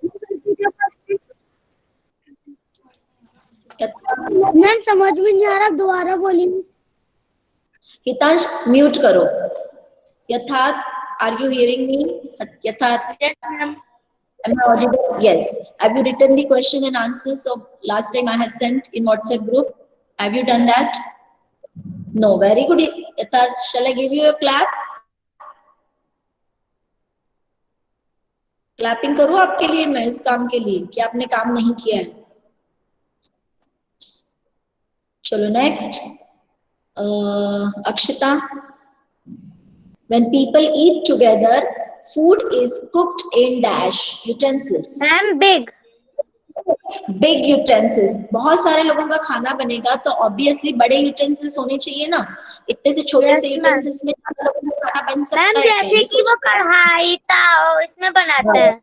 मैम समझ में नहीं आ रहा, दोबारा बोलिए. हितांश म्यूट करो. यथार्थ, आर यू हियरिंग मी? यथार्थ, Yes, ma'am. am I audible? Yes. Have you written the question and answers of last time I have sent in WhatsApp group? Have you done that? No. Very good, Yatharth. Shall I give you a clap? Clapping करूं आपके लिए मैं इस काम के लिए कि आपने काम नहीं किया है. चलो next. Akshita. When people eat together, food is cooked in dash utensils. Ma'am, big. Big utensils. बहुत सारे लोगों का खाना बनेगा तो ऑब्वियसली बड़े यूटेंसिल्स होने चाहिए ना. इतने से छोटे Yes, से ma'am. यूटेंसिल्स में ज्यादा लोगों का खाना बन मैम सकता है. जैसे कि वो कढ़ाई ताव इसमें बनाते हैं.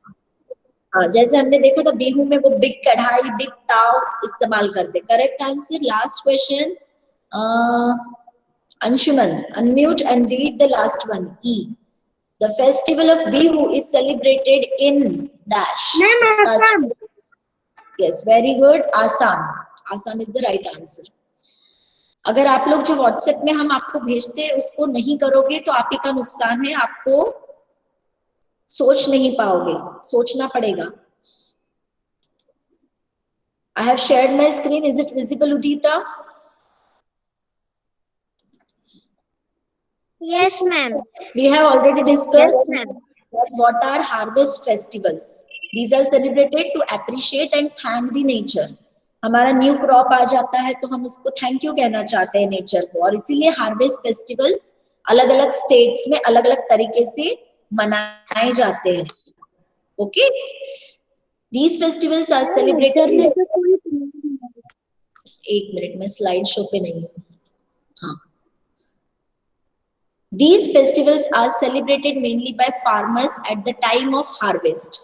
हाँ, जैसे हमने देखा था बिहू में वो बिग कढ़ाई, बिग ताव इस्तेमाल करते. Correct answer. Last question. Anshuman, unmute and read the last one. E. The festival of Bihu is celebrated in dash. Assam. Yes, very good. Assam. Assam is the right answer. अगर आप लोग जो व्हाट्सएप में हम आपको भेजते हैं उसको नहीं करोगे तो आप ही का नुकसान है. आपको सोच नहीं पाओगे, सोचना पड़ेगा. I have shared my screen. Is it visible, Udita? Yes, ma'am. We have already discussed Yes, ma'am. what are harvest festivals. These are celebrated to appreciate and thank the nature. हमारा न्यू क्रॉप आ जाता है तो हम उसको थैंक यू कहना चाहते हैं नेचर को, और इसीलिए हार्वेस्ट फेस्टिवल्स अलग अलग स्टेट्स में अलग अलग तरीके से मनाए जाते हैं। Okay, these festivals are celebrated. एक मिनट, मैं स्लाइड शो पे नहीं हूँ। हाँ, these festivals are celebrated mainly by farmers at the time of harvest.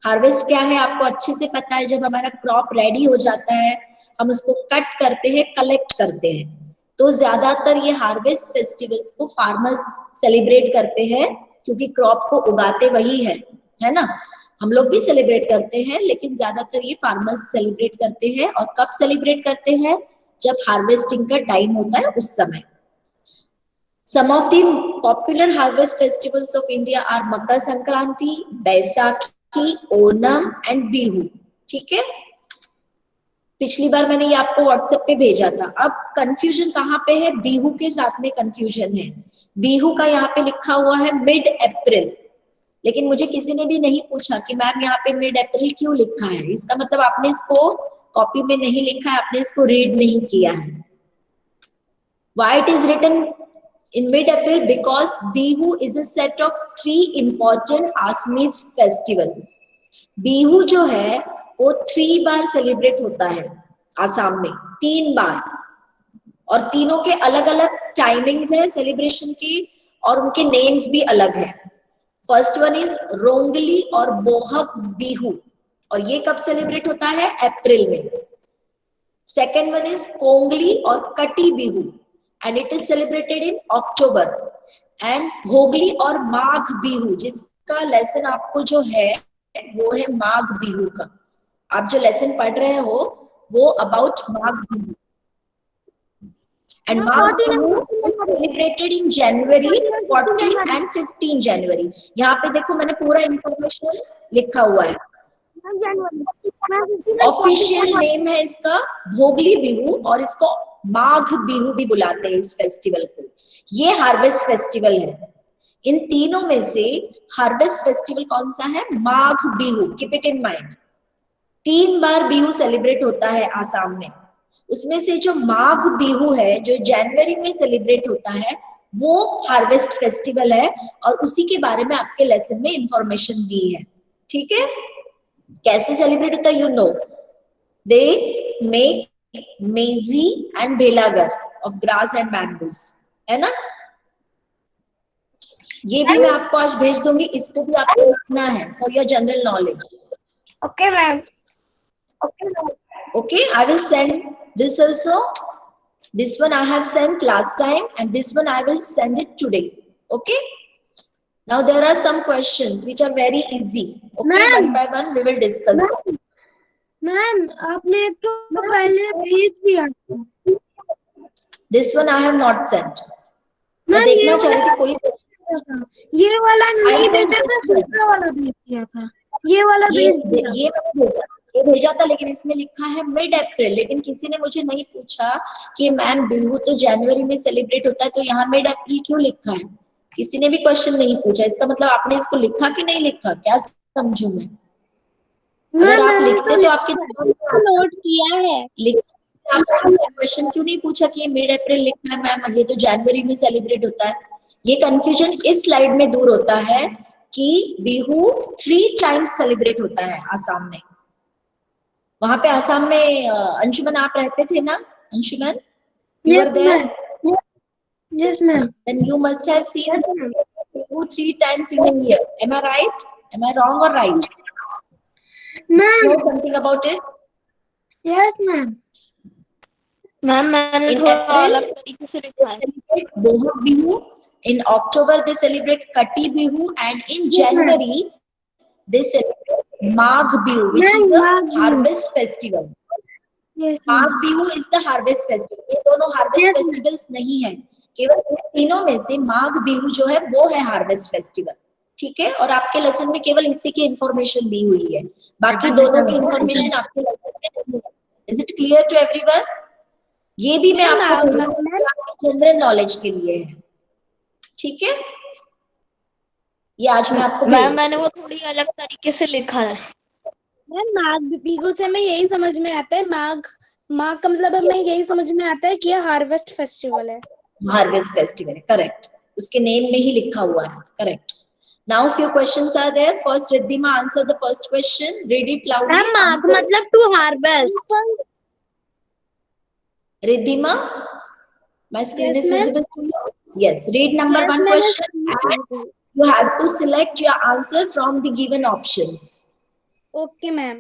Harvest क्या है आपको अच्छे से पता है, जब हमारा क्रॉप रेडी हो जाता है हम उसको कट करते हैं, कलेक्ट करते हैं, तो ज्यादातर ये हार्वेस्ट फेस्टिवल्स को फार्मर्स सेलिब्रेट करते हैं, क्योंकि क्रॉप को उगाते वही है ना। हम लोग भी सेलिब्रेट करते हैं, लेकिन ज्यादातर ये फार्मर्स सेलिब्रेट करते हैं। और कब सेलिब्रेट करते हैं? जब हार्वेस्टिंग का टाइम होता है उस समय। Some of the popular harvest festivals of India are Makar Sankranti, Baisakhi, Onam and Bihu. ठीक है, पिछली बार मैंने ये आपको व्हाट्सएप पे भेजा था। अब कंफ्यूजन कहाँ पे है? बिहू के साथ में कंफ्यूजन है। बिहू का यहाँ पे लिखा हुआ है मिड अप्रैल, लेकिन मुझे किसी ने भी नहीं पूछा कि मैम यहाँ पे मिड अप्रैल क्यों लिखा है। इसका मतलब आपने इसको कॉपी में नहीं लिखा है, आपने इसको रीड नहीं किया है। Why it is written in mid-April? Because Bihu is a set of 3 important Assamese festival. Bihu जो है वो 3 बार सेलिब्रेट होता है आसाम में, 3 बार, और तीनों के अलग अलग टाइमिंग्स है सेलिब्रेशन की, और उनके नेम्स भी अलग है। फर्स्ट वन इज रोंगली और बोहक बिहू, और ये कब सेलिब्रेट होता है? अप्रैल में। सेकेंड वन इज कोंगली और कटी Bihu, and it is celebrated in October. And भोगली और माघ बिहू, जिसका लेसन आपको जो है वो है माघ बिहू का। आप जो लेसन पढ़ रहे हो वो about Magh Bihu. And Magh Bihu is celebrated in January 14 and 15 January. यहाँ पे देखो मैंने पूरा इंफॉर्मेशन लिखा हुआ है। ऑफिशियल नेम है इसका भोगली बिहू, और इसको माघ बिहू भी बुलाते हैं इस फेस्टिवल को। ये हार्वेस्ट फेस्टिवल है। इन तीनों में से हार्वेस्ट फेस्टिवल कौन सा है? Magh Bihu. Keep it in mind. 3 बार बिहू सेलिब्रेट होता है आसाम में। उसमें से जो माघ बिहू है, जो जनवरी में सेलिब्रेट होता है, वो हार्वेस्ट फेस्टिवल है, और उसी के बारे में आपके लेसन में इंफॉर्मेशन दी है। ठीक है, कैसे सेलिब्रेट होता है? You know, they make meji and बेलागर ऑफ ग्रास एंड बैम्बूज, है ना। ये भी मैं आपको आज भेज दूंगी, इसको भी आपको लिखना है for your general knowledge. Okay ma'am. Okay, I will send this also. This one I have sent last time, and this one I will send it today. Okay. Now there are some questions which are very easy. Okay, one by one we will discuss. Ma'am आपने एक तो पहले भेज दिया। This one I have not sent. मैं देखना चाह रही थी कोई ये वाला नहीं भेजा था, दूसरा वाला भेज दिया था। ये वाला ये भेजा था, लेकिन इसमें लिखा है मिड अप्रैल। लेकिन किसी ने मुझे नहीं पूछा कि मैम बिहू तो जनवरी में सेलिब्रेट होता है, तो यहाँ मिड अप्रैल क्यों लिखा है? किसी ने भी क्वेश्चन नहीं पूछा। इसका मतलब आपने इसको लिखा कि नहीं लिखा, क्या समझू मैं? अगर आप लिखते तो आपके नोट किया है। आपने क्वेश्चन क्यों नहीं पूछा कि ये मिड अप्रैल लिखा है मैम, ये तो जनवरी में सेलिब्रेट होता है? ये कंफ्यूजन इस स्लाइड में दूर होता है कि बिहू 3 टाइम्स सेलिब्रेट होता है आसाम में। वहां पे आसाम में अंशुमन आप रहते थे ना? Anshuman, you were there? Yes ma'am. Then you must have seen bihu 3 times in a year. Am I right? Am I wrong or right? Ma'am. Know something about it? Yes ma'am. Ma'am मैंने थोड़ा अलग तरीके से लिखा है। बोहक Bihu. In October they celebrate Kati Bihu, and in January they celebrate Magh Bihu, which is a harvest festival. Yes, Magh Bihu is the harvest festival. ये दोनों harvest festivals नहीं है, केवल तीनों में से माघ बिहू जो है वो है हार्वेस्ट फेस्टिवल। ठीक है, और आपके लेसन में केवल इसी की इंफॉर्मेशन दी हुई है, बाकी दोनों की इंफॉर्मेशन आपके लेसन में नहीं है। Is it clear to everyone? ये भी मैं आपको जनरल नॉलेज के लिए है। ठीक है, ये आज मैं आपको मैम मैंने वो थोड़ी अलग तरीके से लिखा है। मैम माघ बिहू से हमें यही समझ में आता है, माघ माघ का मतलब हमें यही समझ में आता है कि ये हार्वेस्ट फेस्टिवल है। हार्वेस्ट फेस्टिवल, करेक्ट, उसके नेम में ही लिखा हुआ है, correct. Now few questions are there. First Riddhima, answer the first question, read it loudly. Ma'am Magh Answer. मतलब to harvest. Riddhima, my screen Yes, is ma'am. visible to you? Yes, read number Yes, one ma'am. question and you have to select your answer from the given options. Okay, ma'am.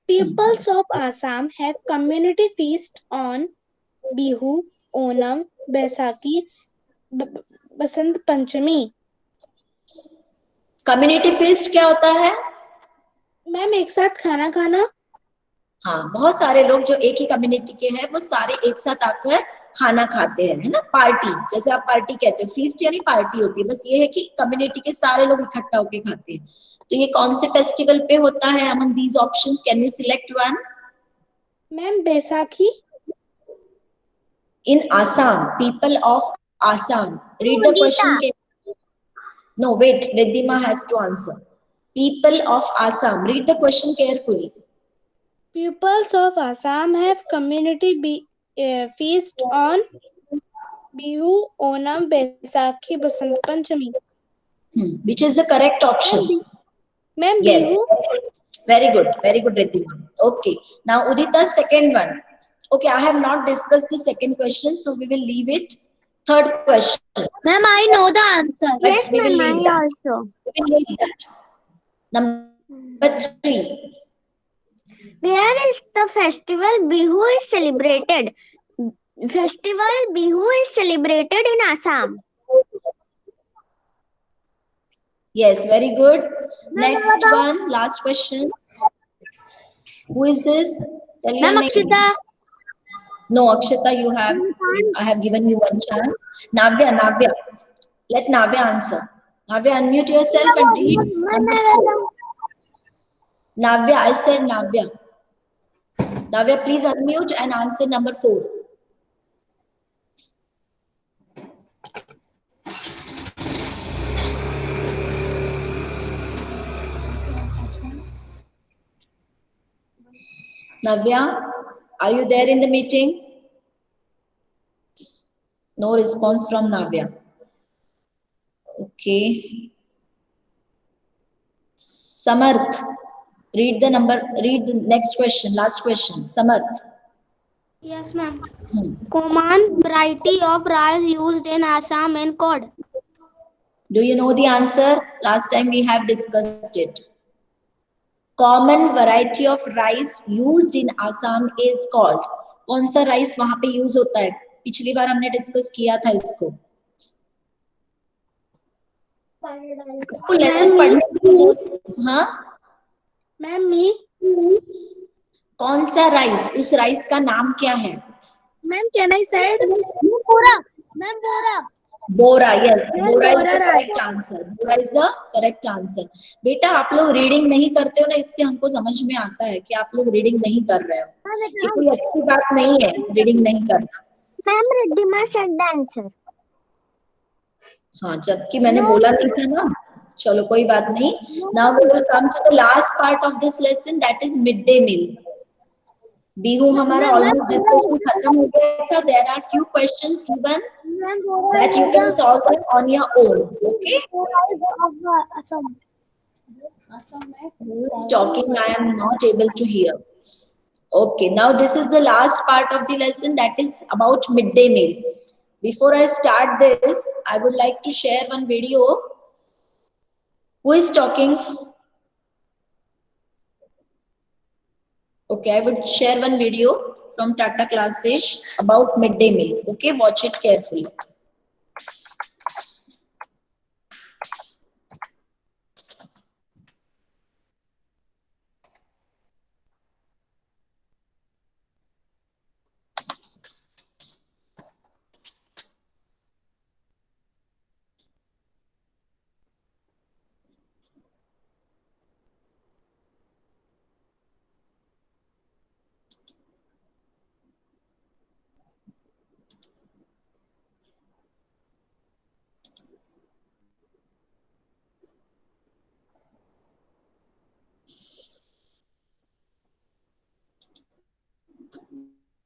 Peoples of Assam have community feast on Bihu, Onam, Baisakhi, Basant Panchami. Community feast क्या होता है? मैम एक साथ खाना खाना। हाँ, बहुत सारे लोग जो एक ही कम्युनिटी के हैं वो सारे एक साथ आकर खाना खाते हैं, है ना, पार्टी, जैसे आप पार्टी कहते हो, फीस्ट यानी पार्टी होती है, बस ये है कि कम्युनिटी के सारे लोग इकट्ठा होकर खाते हैं। तो ये कौन से फेस्टिवल पे होता है? Among these options can you select one? Ma'am Baisakhi. In Assam, people of Assam, read the question. No, wait, Riddhima has to answer. People of Assam, read the question carefully. Peoples of Assam have community feast on Bihu, Onam, Baisakhi, Basant Panchami. Which is the correct option? Ma'am, Yes. Bihu. Very good, Riddhima. Okay, now Udita's second one. Okay, I have not discussed the second question, so we will leave it. Third question. Ma'am, I know the answer. But Yes, we will ma'am, leave I that. also. We will leave that. Number 3. Where is the festival Bihu is celebrated? Festival Bihu is celebrated in Assam. Yes, very good. Next one, last question. Who is this? Tell your Ma'am, name. Akshita. No, Akshita, I have given you one chance. Navya. Let Navya answer. Navya, unmute yourself and read number 4. Navya, I said Navya. Navya, please unmute and answer number 4. Navya, are you there in the meeting? No response from Navya. Okay. Samarth, read the next question, last question. Samarth. Yes, ma'am. Common variety of rice used in Assam and cod. Do you know the answer? Last time we have discussed it. Common variety of rice used in Assam is called. कौन सा राइस वहां पे यूज होता है? पिछली बार हमने डिस्कस किया था इसको। आपको लेसन पढ़ने, हाँ मैम मी। कौन सा राइस, उस राइस का नाम क्या है? Ma'am can I said Bora. Ma'am Bora. Bora, yes, ma'am Bora is Bora the rice. Correct answer. Bora is the correct answer. बेटा आप लोग रीडिंग नहीं करते हो ना, इससे हमको समझ में आता है कि आप लोग रीडिंग नहीं कर रहे हो। ये कोई अच्छी बात नहीं है रीडिंग नहीं करना। Ma'am, Riddhima said the answer. हाँ, जबकि मैंने बोला नहीं था ना। चलो कोई बात नहीं। Now we will come to the last part of this lesson, that is mid day meal. Bihu हमारा ऑलमोस्ट डिस्कशन खत्म हो गया था। There are few questions given that you can solve them on your own. Okay? Who is talking? I am not able to hear. Okay, now this is the last part of the lesson, that is about midday meal. Before I start this, I would like to share one video. Who is talking? Okay, I would share one video from Tata Classes about midday meal. Okay, watch it carefully.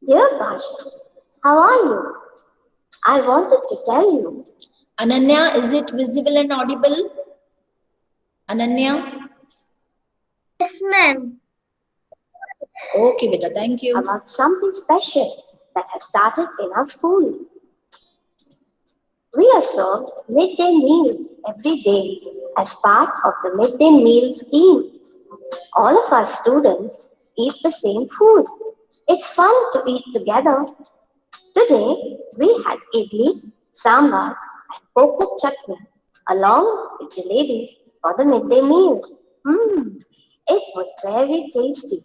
Dear Pasha, how are you? I wanted to tell you. Ananya, is it visible and audible? Ananya? Yes, ma'am. Okay, beta, thank you. About something special that has started in our school. We are served midday meals every day as part of the midday meal scheme. All of our students eat the same food. It's fun to eat together. Today we had idli, sambar, and coconut chutney along with jalebis for the midday meal. It was very tasty.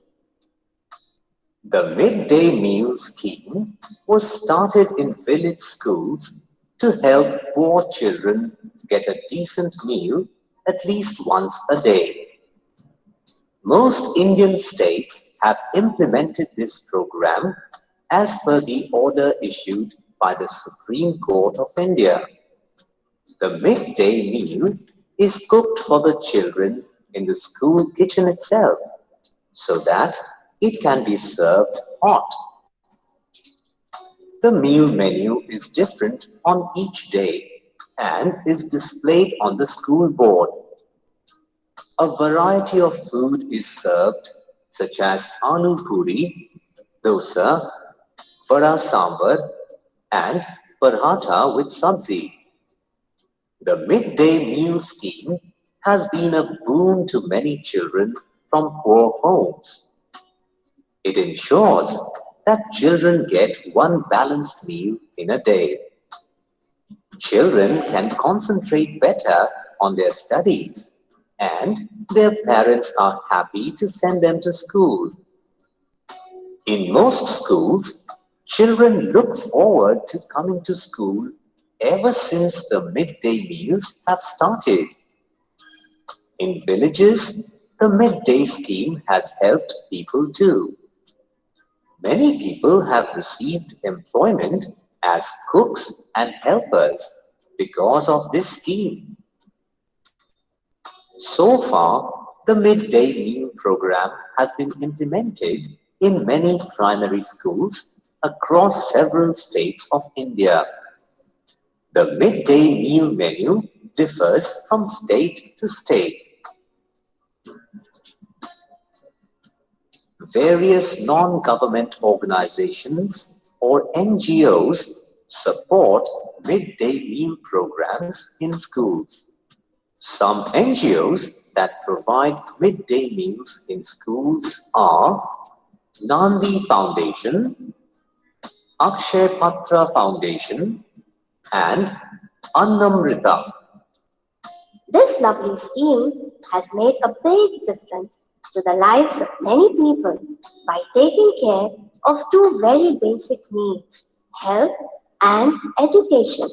The midday meal scheme was started in village schools to help poor children get a decent meal at least once a day. Most Indian states have implemented this program as per the order issued by the Supreme Court of India. The midday meal is cooked for the children in the school kitchen itself so that it can be served hot. The meal menu is different on each day and is displayed on the school board. A variety of food is served such as aloo puri, dosa, vada sambar and paratha with sabzi. The midday meal scheme has been a boon to many children from poor homes. It ensures that children get one balanced meal in a day. Children can concentrate better on their studies and their parents are happy to send them to school. In most schools, children look forward to coming to school ever since the midday meals have started. In villages, the midday scheme has helped people too. Many people have received employment as cooks and helpers because of this scheme. So far, the midday meal program has been implemented in many primary schools across several states of India. The midday meal menu differs from state to state. Various non-government organizations or NGOs support midday meal programs in schools. Some NGOs that provide midday meals in schools are Nandi Foundation, Akshay Patra Foundation, and Annamrita. This lovely scheme has made a big difference to the lives of many people by taking care of two very basic needs, health and education.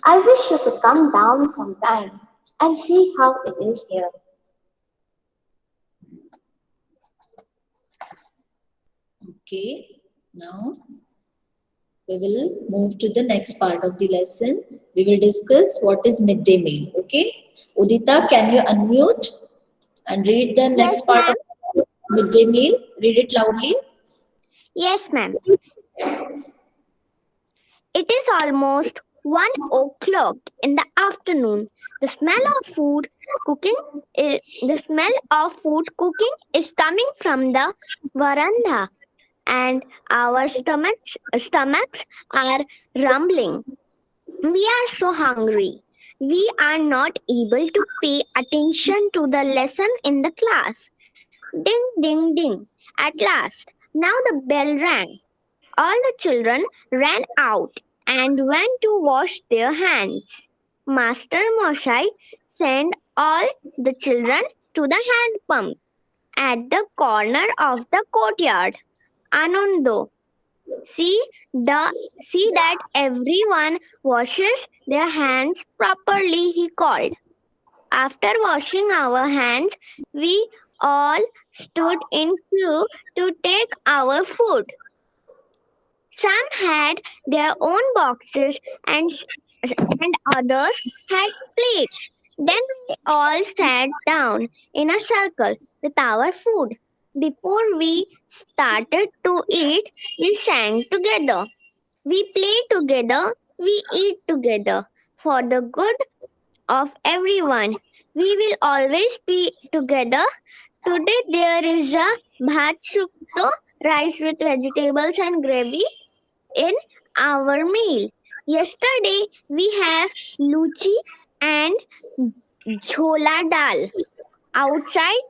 I wish you could come down sometime and see how it is here. Okay, now we will move to the next part of the lesson. We will discuss what is midday meal. Okay, Udita, can you unmute and read the next part of midday meal? Read it loudly. Yes, ma'am. It is almost 1 o'clock in the afternoon. The smell of food cooking is coming from the veranda, and our stomachs are rumbling. We are so hungry. We are not able to pay attention to the lesson in the class. Ding, ding, ding. At last, now the bell rang. All the children ran out and went to wash their hands. Master Moshai sent all the children to the hand pump at the corner of the courtyard. Anando, see that everyone washes their hands properly, he called. After washing our hands, we all stood in queue to take our food. Some had their own boxes and others had plates. Then we all sat down in a circle with our food. Before we started to eat, we sang together. We play together. We eat together. For the good of everyone, we will always be together. Today there is a bhat shukto, rice with vegetables and gravy in our meal. Yesterday we have luchi and jhola dal outside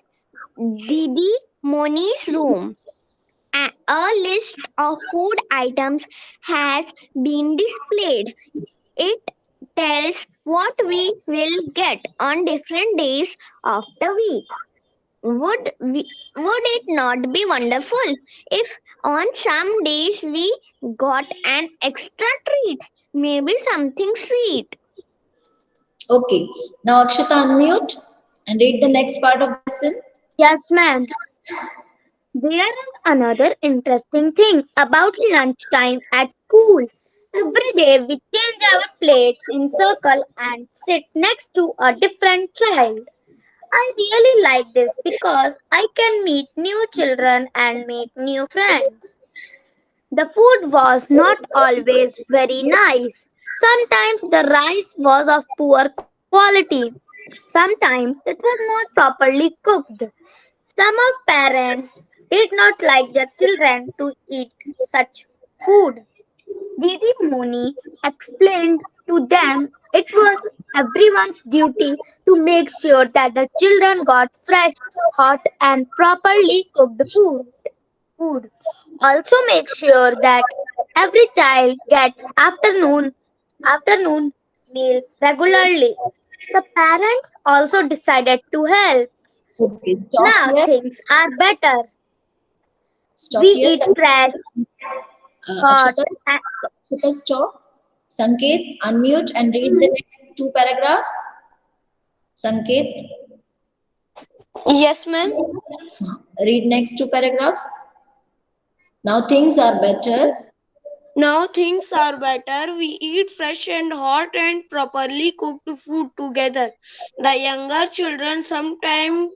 Didi Moni's room. A list of food items has been displayed. It tells what we will get on different days of the week. Would it not be wonderful if on some days we got an extra treat, maybe something sweet? Okay, now Akshita, unmute and read the next part of the lesson. Yes, ma'am. There is another interesting thing about lunchtime at school. Every day we change our plates in circle and sit next to a different child. I really like this because I can meet new children and make new friends. The food was not always very nice. Sometimes the rice was of poor quality. Sometimes it was not properly cooked. Some of parents did not like their children to eat such food. Didi Moni explained to them it was everyone's duty to make sure that the children got fresh, hot, and properly cooked food. Also make sure that every child gets afternoon meal regularly. The parents also decided to help. Okay, stop Now here. things are better. Stop We here. eat fresh, hot, Akshita, Akshita, stop. Sanket, unmute and read the next two paragraphs. Sanket, Yes, ma'am. read next two paragraphs. Now things are better. Now things are better. We eat fresh and hot and properly cooked food together. The younger children sometimes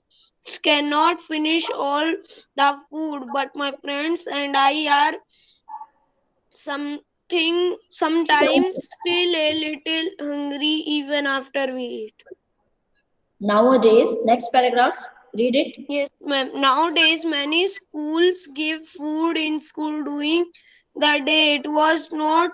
cannot finish all the food, but my friends and I are sometimes still a little hungry even after we eat. Nowadays, next paragraph, read it. Yes, ma'am. Nowadays, many schools give food in school during the day. It was not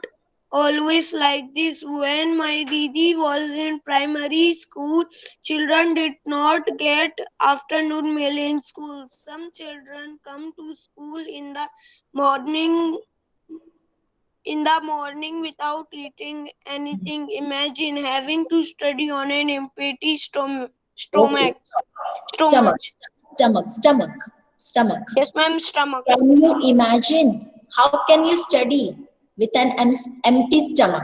always like this. When my Didi was in primary school, children did not get afternoon meal in school. Some children come to school morning in the morning without eating anything. Imagine having to study on an empty Okay, stomach. stomach, stomach. Yes, ma'am, stomach. Can you imagine how can you study with an empty stomach?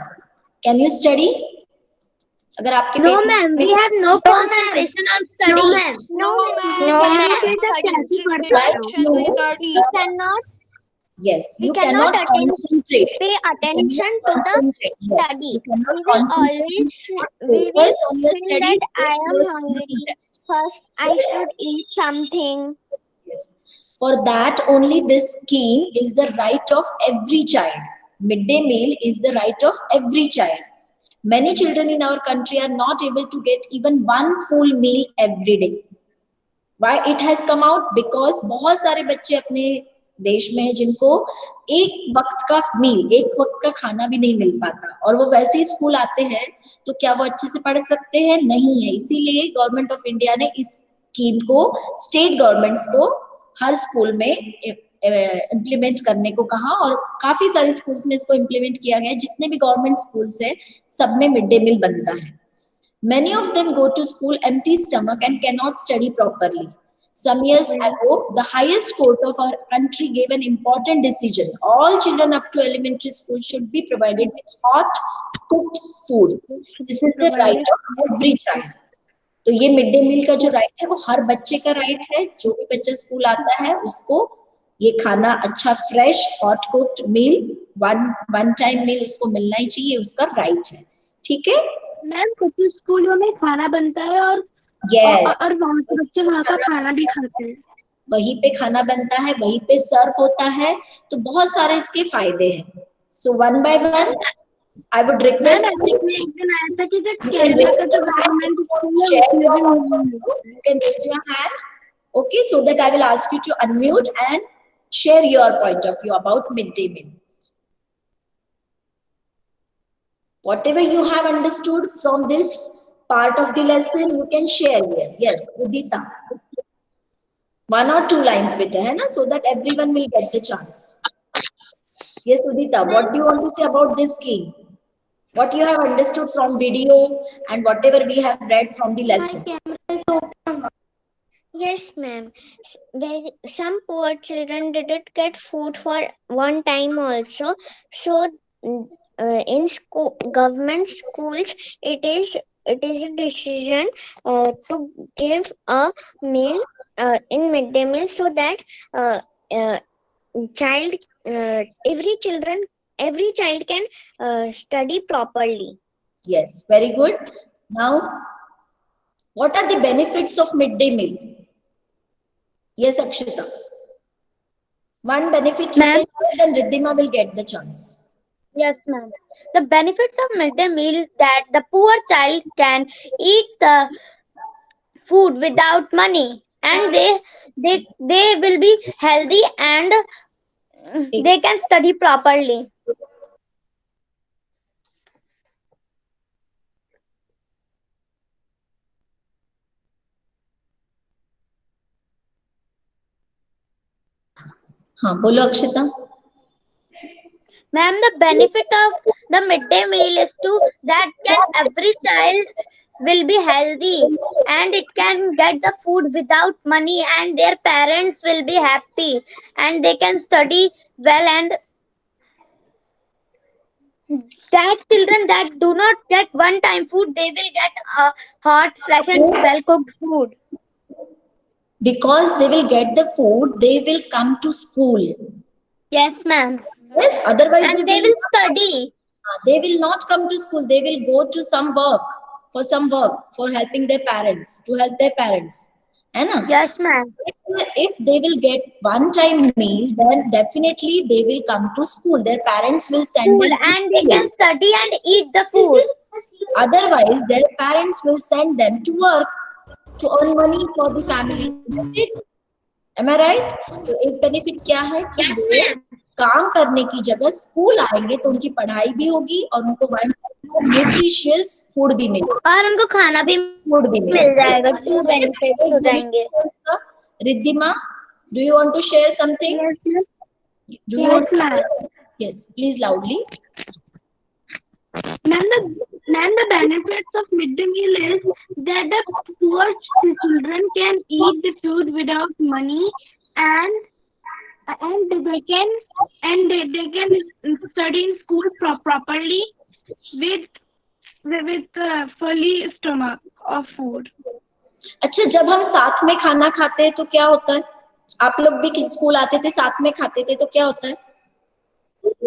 Can you study? अगर आपके No, पेट में ma'am, we have no concentration on study. No, ma'am. No, We ma'am. have concentration in study. We cannot yes, We you cannot cannot concentrate. pay attention to the Concentrate, yes. study. You cannot We will concentrate. always Focus on your feel studies. that I am Your hungry. concept. First, I should eat something. Yes. For that only this scheme is the right of every child. Midday meal is the right of every child. Many children in our country are not able to get even one full meal every day. Why it has come out? Because बहुत सारे बच्चे अपने देश में हैं जिनको एक वक्त का मील, एक वक्त का खाना भी नहीं मिल पाता और वो वैसे ही स्कूल आते हैं तो क्या वो अच्छे से पढ़ सकते हैं? नहीं है। इसीलिए गवर्नमेंट ऑफ इंडिया ने इस स्कीम को स्टेट गवर्नमेंट्स को हर स्कूल में इम्प्लीमेंट करने को कहा और काफी सारे स्कूल्स में इसको इम्प्लीमेंट किया गया। जितने भी गवर्नमेंट स्कूल्स है सब में मिड डे मील बनता है। Many of them go to school empty stomach and cannot study properly. Some years ago, the highest court of our country gave an important decision. All children up to elementary school should be provided with hot cooked food. This is the right of every child. तो ये मिड डे मील का जो राइट है वो हर बच्चे का राइट है। जो भी बच्चा स्कूल आता है उसको ये खाना अच्छा fresh hot cooked meal one time meal उसको मिलना ही चाहिए, उसका राइट है। ठीक है मैम, कुछ स्कूलों में खाना बनता है और yes. और वहाँ के बच्चे वहाँ का खाना भी खाते हैं। वहीं पे खाना बनता है, वहीं पे सर्व होता है, तो बहुत सारे इसके फायदे हैं. So one by one I would request you can raise your hand. Share your point of view. You can raise your hand. Okay, so that I will ask you to unmute and share your point of view about midday meal. Whatever you have understood from this part of the lesson, you can share here. Yes, Udita. 1 or 2 lines better, hai na? So that everyone will get the chance. Yes, Udita, what do you want to say about this scheme? What you have understood from video and whatever we have read from the lesson. Yes, ma'am. Some poor children didn't get food for one time also. So, in school, government schools, it is a decision to give a meal in midday meal, so that every child can study properly. Yes, very good. Now, what are the benefits of midday meal? Yes, Akshita. One benefit you can share, then Riddhima will get the chance. Yes, ma'am. The benefits of midday meal that the poor child can eat the food without money, and they will be healthy, and they can study properly. हाँ बोलो Akshita. Ma'am, the benefit of the midday meal is to that every child will be healthy, and it can get the food without money, and their parents will be happy, and they can study well, and that children that do not get one time food, they will get hot, fresh and well cooked food. Because they will get the food, they will come to school. Yes, ma'am. Yes, otherwise And they will study. They will not come to school. They will go to some work, for helping their parents, to help their parents. Hai na? Yes, ma'am. If they will get one time meal, then definitely they will come to school. Their parents will send School, them to and they school. can study and eat the food. Otherwise, their parents will send them to work to earn money for the family. Isn't it? Am I right? तो एक बेनिफिट क्या है कि Yes, वो ma'am. काम करने की जगह स्कूल आएंगे तो उनकी पढ़ाई भी होगी और उनको न्यूट्रिशियस फूड भी मिलेगा. और उनको खाना भी फूड भी मिल जाएगा. 2 benefits हो जाएंगे. Riddhima, do you want to share something? Do you want to ma'am. Yes, please loudly. Ma'am, the benefits of midday meal is that the poor children can eat the food without money, and they can study in school properly with fully stomach of food. अच्छा, जब हम साथ में खाना खाते हैं तो क्या होता है? आप लोग भी स्कूल आते थे, साथ में खाते थे, तो क्या होता है?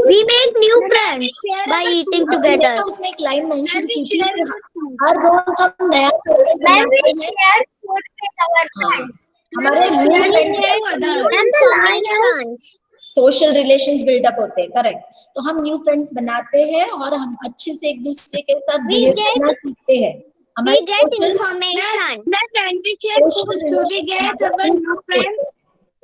We make new friends by eating together. तो उसमें एक लाइन मेंशन की थी कि हर रोज हम नया हमारे सोशल रिलेशंस बिल्डअप होते हैं. करेक्ट. तो हम न्यू फ्रेंड्स बनाते हैं और हम अच्छे से एक दूसरे के साथ बिहेव करना सीखते हैं. We get information.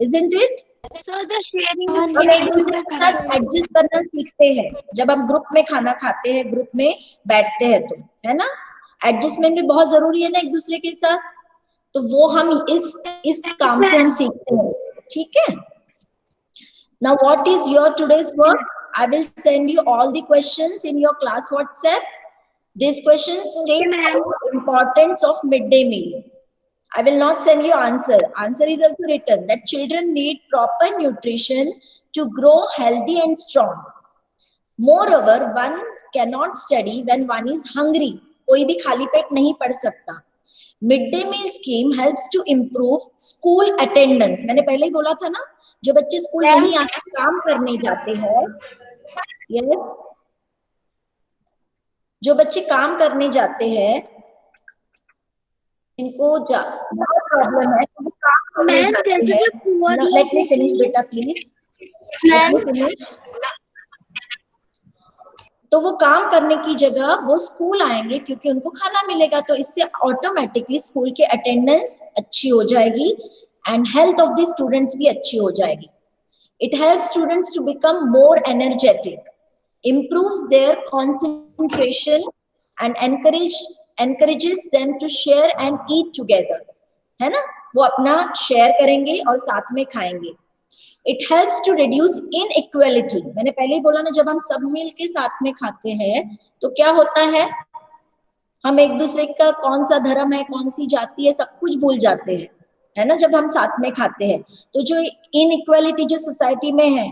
Isn't it? So the sharing हम एक दूसरे के साथ एडजस्ट करना सीखते हैं. जब हम ग्रुप में खाना खाते हैं, ग्रुप में बैठते हैं, तो है ना, एडजस्टमेंट भी बहुत जरूरी है ना एक दूसरे के साथ. तो वो हम इस काम से हम सीखते हैं. ठीक है. Now what is your today's work? I will send you all the questions in your class WhatsApp. These questions state the importance of midday meal. I will not send you answer. Answer is also written that children need proper nutrition to grow healthy and strong. Moreover, one cannot study when one is hungry. कोई भी खाली पेट नहीं पढ़ सकता. Midday meal scheme helps to improve school attendance. मैंने पहले ही बोला था ना, जो बच्चे स्कूल नहीं आते, काम करने जाते हैं. Yes. जो बच्चे काम करने जाते हैं जिनको बहुत प्रॉब्लम है तो वो काम मैम, करते जैसे हैं। कि poor लेट मी फिनिश बेटा प्लीज, लेट मी फिनिश। तो वो काम करने की जगह वो स्कूल आएंगे क्योंकि उनको खाना मिलेगा, तो इससे ऑटोमेटिकली स्कूल की अटेंडेंस अच्छी हो जाएगी and health of the students भी अच्छी हो जाएगी। It helps students to become more energetic, improves their concentration and encourages them to share and eat together, है ना, वो अपना शेयर करेंगे और साथ में खाएंगे। It helps to reduce inequality, मैंने पहले ही बोला ना, जब हम सब मिल के साथ में खाते हैं तो क्या होता है, हम एक दूसरे का कौन सा धर्म है, कौन सी जाति है, सब कुछ भूल जाते हैं, है ना, जब हम साथ में खाते हैं। तो जो इनइक्वालिटी जो सोसाइटी में है,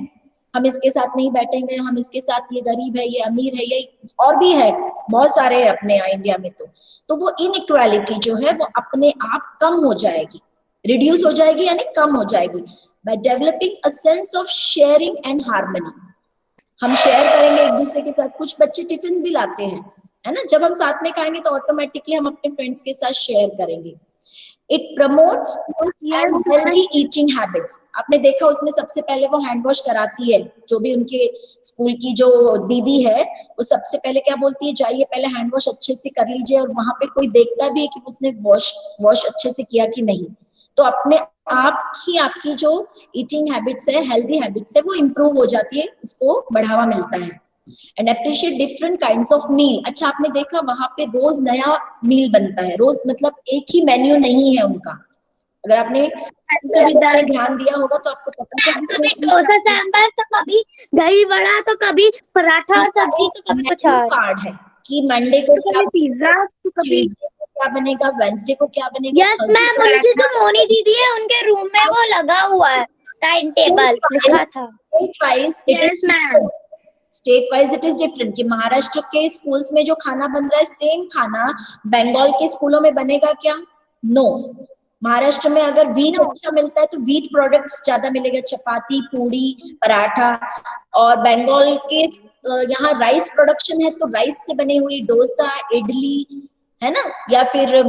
हम इसके साथ नहीं बैठेंगे, हम इसके साथ, ये गरीब है, ये अमीर है, ये और भी है, बहुत सारे है अपने यहाँ इंडिया में, तो वो इनइक्वालिटी जो है वो अपने आप कम हो जाएगी, रिड्यूस हो जाएगी, यानी कम हो जाएगी by developing a sense of sharing and harmony. हम शेयर करेंगे एक दूसरे के साथ, कुछ बच्चे टिफिन भी लाते हैं, है ना, जब हम साथ में खाएंगे तो ऑटोमेटिकली हम अपने फ्रेंड्स के साथ शेयर करेंगे। It promotes healthy eating habits, आपने देखा उसमें सबसे पहले वो हैंड वॉश कराती है, जो भी उनके स्कूल की जो दीदी है वो सबसे पहले क्या बोलती है, जाइए पहले हैंड वॉश अच्छे से कर लीजिए, और वहां पे कोई देखता भी है कि उसने वॉश अच्छे से किया कि नहीं, तो अपने आप ही आपकी जो ईटिंग हैबिट्स है, हेल्दी हैबिट्स है, वो इम्प्रूव हो जाती है, उसको बढ़ावा मिलता है। And appreciate different kinds of meal, अच्छा आपने देखा वहां पे रोज नया मील बनता है, रोज मतलब एक ही मेन्यू नहीं है उनका, अगर आपने ध्यान दिया होगा तो आपको पता है, कभी डोसा सांभर तो कभी दही वड़ा तो कभी पराठा और सब्जी तो कभी कुछ और कार्ड है कि मंडे को क्या, पिज्जा तो कभी ट्यूसडे को क्या बनेगा, वेडनेसडे को क्या बनेगा। यस मैम, उनकी जो मोनी दीदी है उनके रूम में वो लगा हुआ है टाइम टेबल लिखा था। State wise it is different, कि महाराष्ट्र के स्कूल्स में जो खाना बन रहा है सेम खाना बंगाल के स्कूलों में बनेगा क्या? नो। महाराष्ट्र में अगर व्हीट अच्छा मिलता है तो व्हीट प्रोडक्ट्स ज्यादा मिलेगा, चपाती, पूड़ी, पराठा, और बंगाल के यहाँ राइस प्रोडक्शन है तो राइस से बनी हुई डोसा, इडली, है ना, या फिर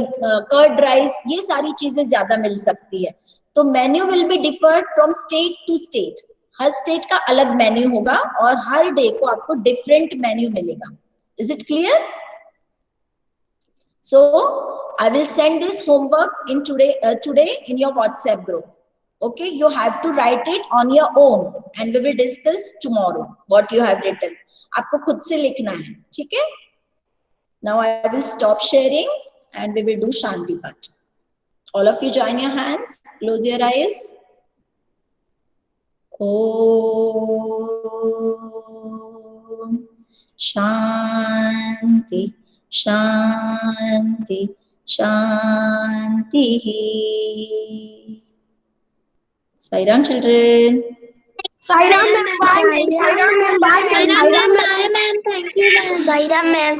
कर्ड राइस, ये सारी चीजें ज्यादा मिल सकती है। तो menu will be differed from state to state, हर स्टेट का अलग मेन्यू होगा और हर डे को आपको डिफरेंट मेन्यू मिलेगा। Is it clear? So I will send this homework in today in your WhatsApp group. Okay, you have to write it on your own and we will discuss tomorrow what you have written. आपको खुद से लिखना है, ठीक है? Now I will stop sharing and we will do Shanti Path. All of you join your hands, close your eyes. Om Shanti Shanti Shanti. Sai Ram children. Sai Ram ma'am. Sai Ram ma'am, thank you ma'am. Sai Ram ma'am.